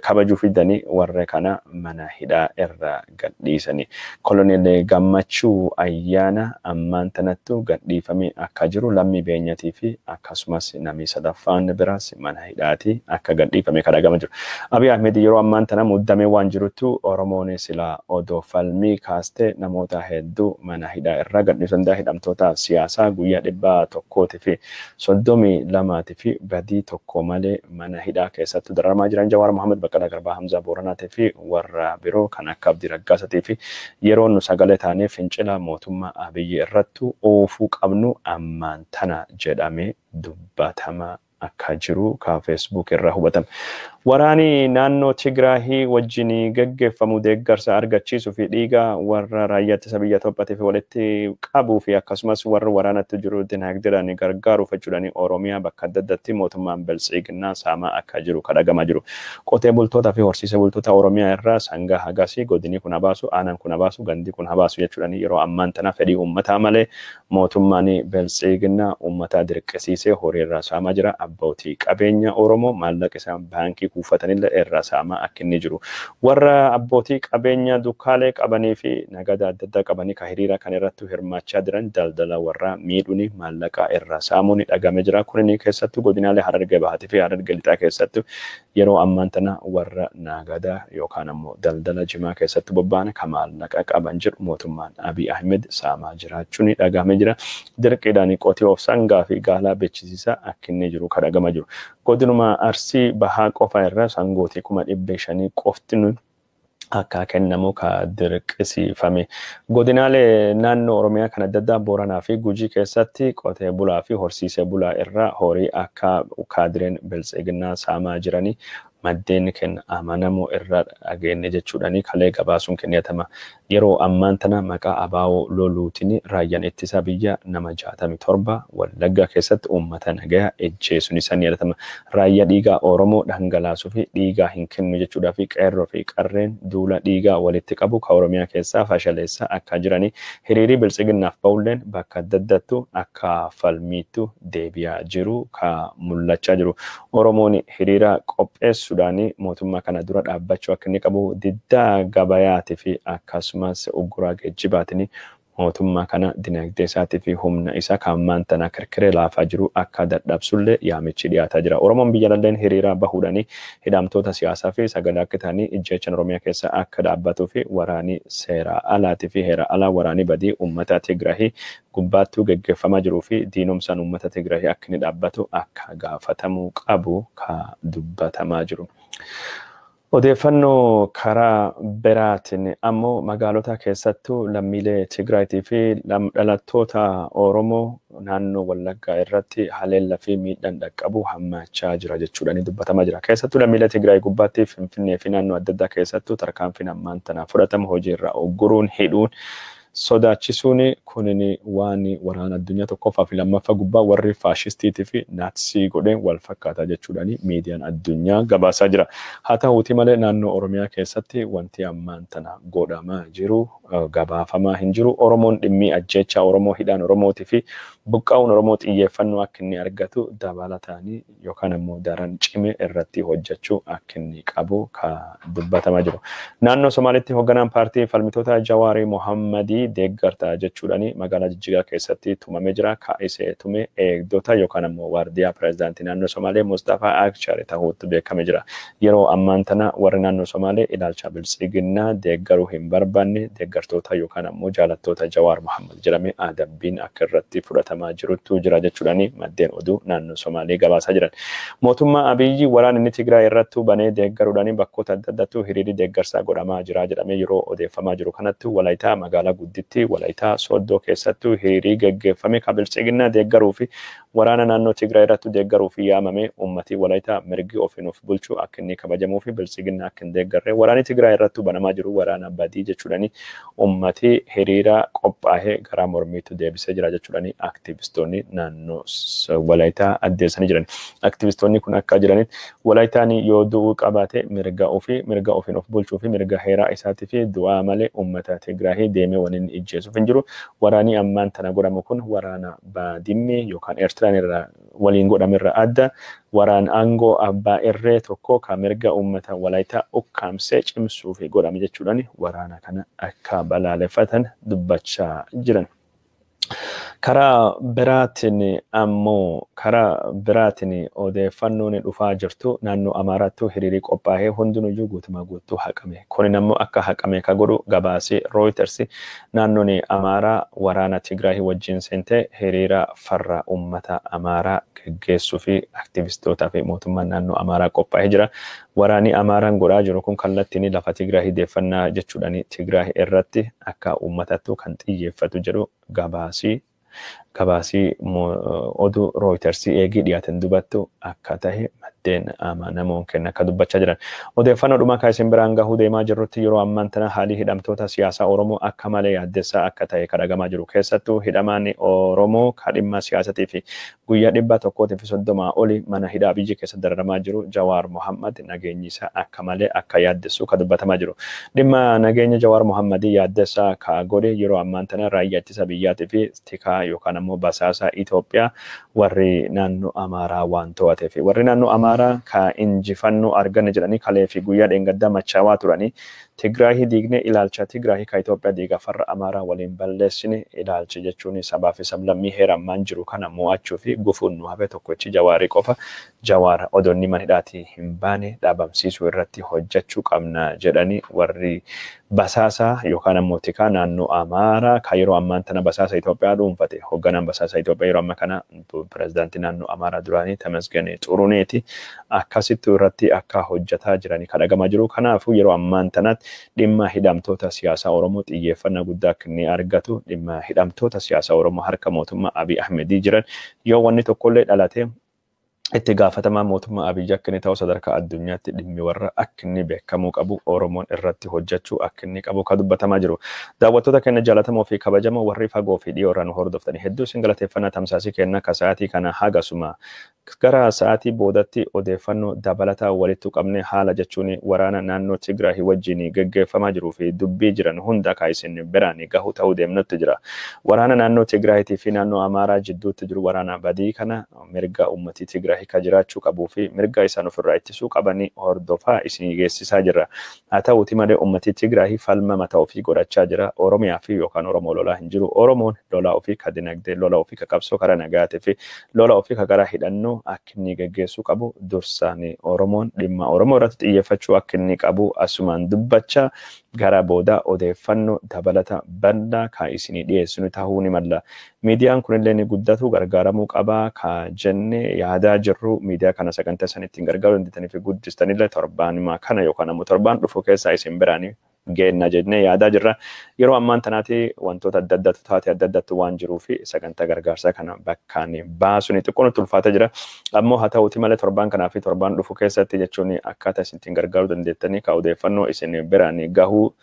kabajuu fidanii warra kana mana hidhaa irra gadhiisanii. Koloneel Gammachuu Ayyaana ammaan tanattu gadhiifamee akka jiru lammii beenyatii fi akkasumas namni sadaffaan biraas mana hidhaati akka gadhiifame kadhagama jiru. Abiy Ahmed yeroo ammaan tana muddamee waan jiruttu Oromoon silaa odoo falmii kaastee namoota hedduu mana hidhaa irra gadhiisan hidhamtoota siyaasaa guyyaa 100 fi 32 fi badii tokko malee mana hidhaa keessatti dararamaa jiran Jawaar Mohaammed Baqqalaa Garbaa Hamzaa Booranaatii fi warra biroo kan akka Abdii Raggaasatii fi yeroo nu sagalee taanee fincila mootummaa Abiyyi irrattu oofuu qabnu ammaan tana jedhamee dubbatama akka jiru ka Facebook irraa hubatame. Waraani naannoo Tigraay wajjin gaggeeffamu deeggarsa argachiisuu fi dhiiga warra raayyaa ittisa biyya Itoophiyaatiif walitti qabuu fi akkasumas warra waraanatti jiru dinagdeedhaan gargaaruuf jechuudhaan Oromiyaa bakka adda addaatti mootummaan Biltsiginnaa saamaa akka jiru kadhagamaa jiru. Qotee bultootaa fi horsiisee bultoota Oromiyaa irraa sangaa hagasii godinii kun habaasu aanaan kun habaasu gandii kun habaasu jechuudhaan yeroo ammaan tana fedhii uummataa malee mootummaan Biltsiginnaa uummataa dirqisiisee horii irraa saamaa jira. Abbootii qabeenya Oromoo maallaqa isaan baankii kuufatanillee irraa saamaa akka inni jiru. Warra abbootii qabeenya dukkaalee qabanii fi nagada adda addaa qabanii ka hiriira kan irratti hirmaachaa jiran daldala warra miidhuuni maallaqa irraa saamuun dhagame jira. Kunni keessattuu godinaalee Harargee Bahaatii fi Harargee Lixaa keessatti yeroo ammaan tana warra nagada yookaan ammoo daldala jimaa keessatti bobba'an ka maallaqa qaban jiru mootummaan Abiy Ahmed saamaa jiraachuun dhagame jira. Dirqiidhaan qotee of sangaa fi gaalaa beeksisa akka inni jiru kadhagama jiru. Godinuma Arsii Bahaa qofa irraa sangooti 500 qofti akka kennamu ka dirqisiifame. Godinaalee naannoo Oromiyaa kan adda addaa Booranaa fi Gujii keessatti qotee bulaa fi horsiisee bulaa irraa horii akka kaadireen Biltsiginnaa saamaa jiranii maddeen kenna amanamoo irraa dhageenne jechuudhaani kalee gabaasuun kennatama. Yeroo ammaan tana maqaa abaa'oo loluutiin raayyaan ittisa biyya nama 67 Wallaggaa keessatti uummata nagayaa ejjeesuun isaan yadatama. Raayyaa dhiigaa Oromoo dhangalaasuu fi dhiigaa hin kennu jechuudhaa fi qeerroo fi qarreen duula dhiigaa walitti qabu ka Oromiyaa keessaa fashaleessaa akka jiranii hiriirii Biltsiginnaaf ba'ulleen bakka adda addattu akka falmiitu deebi'aa jiru ka mul'achaa jiru. Oromoon hiriira qopheessuudhaani mootummaa kana dura dhaabbachuu akka inni qabu diddaa gabayaatii fi akkasumas uguraa geejjibaatiin mootummaa kana dinagdee isaatii fi humna isaa kan maantana kirkiree laafaa jiru akka dadhabsullee yaamichi dhiyaataa jira. Oromoon biyya lalleen hiriiraa bahuudhanii hidhamtoota siyaasaa fi sagalee akka ta'anii ijjeechan Oromiyaa keessa akka dhaabbatuu fi waraanii seera alaatii fi heera alaa waraanii badii uummata Tigraahii gubbaattuu geggeeffamaa jiruu fi diinomsaan uummata Tigraahii akka inni dhaabbatu akka gaafatamuu qabu ka dubbatamaa jiru. Odeeffannoo karaa biraatiin ammoo magaalota keessattuu lammiilee Tigraayitii fi dhalattoota Oromoo naannoo Wallaggaa irratti haleellaa fi miidhaan dhaqqabu hammaachaa jira jechuudhaan dubbatamaa jira. Keessattuu lammiilee Tigraay gubbaatti Finfinnee fi naannoo adda addaa keessattuu tarkaanfiin ammaan tana fudhatamu hojiirra ogguruun hidhuun sodaachisuun kunin waan waraana addunyaa tokkoffaa fi lammaffaa gubbaa warri faashistiitii fi naatsii godheen wal fakkaataa jechuudhaan miidiyaan addunyaa gabaasaa jira. Haa ta'uutii malee naannoo Oromiyaa keessatti wanti ammaan tana godhamaa jiru gabaafamaa hin jiru. Oromoon dhimmi ajjeechaa Oromoo hidhaan Oromootii fi buqqaa'uun Oromoo xiyyeeffannoo akka inni argatu dabalataanii yookaan immoo daran cime irratti hojjechuu akka inni qabu ka dubbatamaa jiru. Naannoo Somaalitti hoogganaan paartii falmitoota Jawaarii Mohammadii deeggartaa jechuudhaan magaalaa Jijjigaa keessatti tumamee jira. Kaa'isee tume eegdota yookaan immoo waardiyaa pireezidaantii naannoo Somaalee Mustafaa Akshar ta'uutti beekamee jira. Yeroo ammaan tana warri naannoo Somaalee ilaalcha biltsiginnaa deeggaruu hin barbaanne deeggartoota yookaan immoo jaalattoota Jawaar Mohammad jedhamee adabbiin akka irratti fudhatamaa jirutu jira jechuudhaan maddeen oduu naannoo Somaalee gabaasaa jiran. Mootummaa Abiyyi waraana inni Tigraay irratti banee deeggaruudhaan bakkoota adda addaatti hiriirri deeggarsaa godhamaa jira jedhamee yeroo odeeffamaa jiru kanatti Walaayitaa magaalaa gudditti Walaayitaa Sooddoo keessattuu hiriirii gaggeeffame kan biltsiginnaa deeggaruu fi waraana naannoo Tigraay irratti deeggaruu fi yaamame uummatii Walaayitaa mirgi ofiin of bulchuu akka inni kabajamuu fi biltsiginnaa akka hin deeggarre waraanni Tigraay irratti banamaa jiru waraana badii jechuudhaan uummatii hiriira qophaa'ee gara mormiitti deebisee jira jechuudhaan aktivistoonni naannoo Walaayitaa addeessanii jiran. Aktivistoonni kun akka jiranitti Walaayitaan yoo du'uu qabaate mirga ofiin of bulchuu fi mirga heeraa isaatii fi du'aa malee uummata Tigraay deemee waliin ijjeesuuf hin jiru. Waraanni ammaan tana godhamu kun waraana baadimmee yookaan Eertiraan irraa waliin godhamerra adda waraan aangoo abbaa irree tokko kan mirga uummata Walaayitaa ukkaamsee cimsuu fi godhame jechuudhaan waraana kana akka balaaleffatan dubbachaa jiran. Karaa biraatiin odeeffannoon dhufaa jirtu naannoo Amaaraattuu hiriirii qophaa'ee hundinuyyuu guutumaa guutuu haqame. Kun ammoo akka haqame ka godhu gabaasii Reuters naannoon Amaaraa waraana Tigraay wajjin seentee hiriira farra uummata Amaaraa gaggeessuu fi aktivistootaa fi mootummaan naannoo Amaaraa qophaa'ee jira. Waraanni Amaaraan godhaa jiru kun kallattiin lafa Tigraay deeffannaa jechuudhaan Tigraay irratti akka uummatattuu kan xiyyeeffatu jedhu gabaasii oduu Reuters eegii dhiyaateen dubattu akka tahe maddeen amanamoon kenna akka dubbachaa jiran. Odeeffannoo dhumaa kaayisiin biraan gahuu deemaa jirrutti yeroo ammaan tana haalii hidhamtoota siyaasaa Oromoo akka malee yaaddessaa akka tahe kadhagamaa jiru. Keessattuu hidhamaan Oromoo kadhimma siyaasatii fi guyyaa 130 oli mana hidhaa biyya keessa dararamaa jiru Jawaar Mohammad nageenyi isaa akka malee akka yaaddessu ka dubbatamaa jiru. Dhimma nageenya Jawaar Mohammadii yaaddessaa ka godhe yeroo ammaan tana raayyaa ittisa biyyaatii fi tikaa yookaan ammoo basaasa Itoophiyaa warri naannoo Amaaraa waan to'atee fi warri naannoo Amaaraa ka injifannoo arganne jedhanii kalee fi guyyaa dheengaddaa machaawaa turanii Tigraay diigne ilaalcha Tigraay ka Itoophiyaa diiga farra Amaaraa waliin balleessine ilaalchi jechuun sabaa fi sablammii heerammaan jiru kana mo'achuu fi gufuun nu hafe tokkochi Jawaarii qofa Jawaar odoonni mana hidhaatii hin baane dhaabamsiisuu irratti hojjechuu qabna jedhanii warri basaasaa yookaan ammoo tikaa naannoo Amaaraa ka yeroo ammaan tana basaasa Itoophiyaa dhuunfate hoogganaan basaasa Itoophiyaa yeroo ammaa kana pireezidaantii naannoo Amaaraa duraanii Tamasgeen Xuruneeti akkasitti irratti akka hojjetaa jiranii kadhagamaa jiru. Kanaafuu yeroo ammaan tanatti dhimma hidhamtoota siyaasaa Oromoo xiyyeeffannaa guddaa akka inni argatu dhimma hidhamtoota siyaasaa Oromoo harka mootummaa Abiy Ahmedii jiran yoo wanni tokkollee dhalate itti gaafatamaa mootummaa Abiy akka inni ta'u sadarkaa addunyaatti dhimmi warra akka inni beekamuu qabu Oromoon irratti hojjechuu akka inni qabu ka dubbatamaa jiru. Daawwattoota keenya jaalatamoo fi kabajamoo warri fagoo fi dhiyoo irraa nu hordoftanii hedduu isin galateeffannaa tamsaasii kenna ka sa'aatii kana hagasuma gara sa'aatii boodatti odeeffannoo dabalataa walitti qabne haala jechuun waraana naannoo Tigraay wajjin gaggeeffamaa jiruu fi dubbii jiran hunda ka isin biraan gahu ta'uu deemnutti jira. Waraana naannoo Tigraayitii fi naannoo Amaaraa jidduutti jiru waraana badii kana mirga uummatii Tigraay Tigray ka jiraachuu qabuu fi mirga isaan ofirraa ittisuu qabanii hordofaa isinii geessisaa jirra. Haa ta'uuti malee uummatni Tigray falma mataa ofii godhachaa jira. Oromiyaa fi yookaan Oromoo lolaa hin jiru. Oromoon lolaa ofii ka dinagdee, lolaa ofii ka qabsoo karaa nagaatii fi lolaa ofii ka karaa hidhannoo akka inni gaggeessuu qabu dursaan Oromoon dhimma Oromoo irratti xiyyeeffachuu akka inni qabu asumaan dubbachaa gara booda odeeffannoo dabalata bal'aa ka isinii dhiyeessinu ta'uu ni mala. Miidiyaan kunillee ni guddatu gargaaramuu qaba ka jennee yaadaa jirru miidiyaa kana sagantaa sanitti gargaaruu dandeenyanii fi guddistanillee torbaanuma kana yookaan ammoo torbaan dhufu keessaa isin biraanii geenna jennee yaadaa jirra. Yeroo ammaan tanaati wantoota adda addaatu taate adda addaatu waan jiruu fi sagantaa gargaarsaa kana bakkaan baasuun xiqqoon ulfaata jira. Ammoo haa ta'uuti malee torbaan kanaa fi torbaan dhufu keessatti jechuun akkaataa isin gargaaruu dandeettanii ka odeeffannoo isin biraan gahuu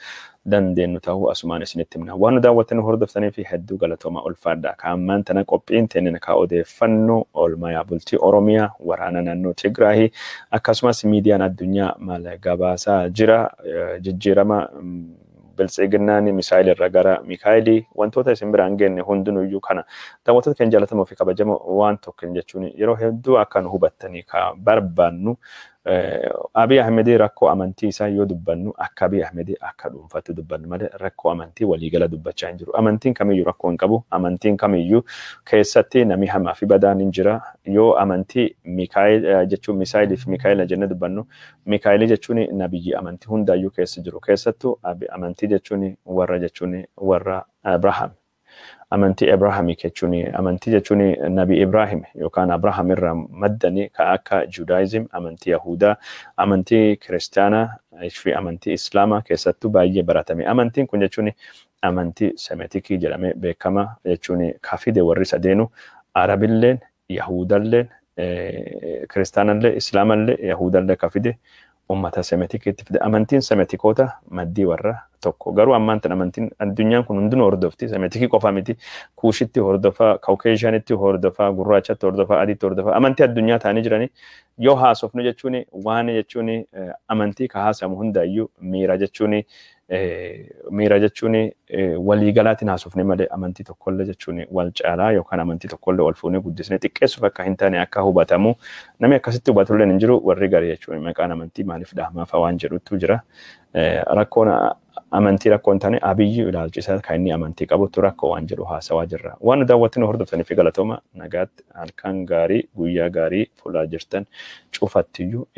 dandeenyu ta'uu asumaan isinitti himna. Waan daawwattanii hordoftanii fi hedduu galatooma ulfaadha. Ka ammaan tana qophiin teenina ka odeeffannoo oolmaa bultii Oromiyaa waraana naannoo Tigraay akkasumas miidiyaan addunyaa maal gabaasaa jira jijjiirama biltsiginnaan misaayil irra gara Mikaayilii wantoota isin biraan geenne hundinuyyuu kana daawwattoota keenya jaallatamoo fi kabajamoo waan tokko jechuun yeroo hedduu akka nu hubattanii ka barbaannu Abiy Ahmed rakkoo amantii isaa yoo dubbannu akka Abiy Ahmed akka dhuunfaatti dubbannu malee rakkoo amantii waliigala dubbachaa hin jiru. Amantiin kamiyyuu rakkoo hin qabu. Amantiin kamiyyuu keessatti namni hamaa fi badaan hin jira. Yoo amantii Mikaayil jechuun Misaayilii fi Mikaayila jennee dubbannu Mikaayilii jechuun nabiyyi amantii hundaayyuu keessa jiru. Keessattuu amantii jechuun warra Abrahaam. Amantii Abrahaamii jechuun amantii jechuun Nabi Ibrahim yookaan Abrahaam irraa maddanii ka akka Judaism, amantii Yahudaa, amantii Kiristaanaa fi amantii Islaamaa keessattuu baay'ee baratame. Amantiin kun jechuun amantii Semetikii jedhamee beekama jechuun ka fide warri sadeenu Arabilleen, Yahudalleen, Kiristaanallee, Islaamallee, Yahudallee ka fide ummata Semetikiitti fide. Amantiin Semetikoota maddii warra tokko. Garuu ammaan tan amantiin addunyaan kun hundinuu hordofti. Semetikii qofa miti. Kuushitti hordofaa, Kawkeeshaanitti hordofaa, Gurraachatti hordofaa, Adiitti hordofaa. Amantii addunyaa ta'anii jiranii yoo haasofnu jechuun waan jechuun amantii ka haasamu hundaayyuu miira jechuun waliigalaatiin haasofne malee amantii tokkollee jechuun wal caalaa yookaan amantii tokkollee wal fuunee guddisnee xiqqeessuuf akka hin taane akka hubatamu namni akkasitti hubatullee hin jiru warri garii jechuun maqaan amantii maaliif dhahmaafaa waan jedhutu jira. Rakkoon amantii rakkoon taane Abiyyi ilaalchisaa kan inni amantii qabutu rakkoo waan jedhu haasawaa jirra. Waan daawwattanii hordoftanii fi galatooma nagaatti halkan gaarii guyyaa gaarii fuulaa jirtan cufattiyyuu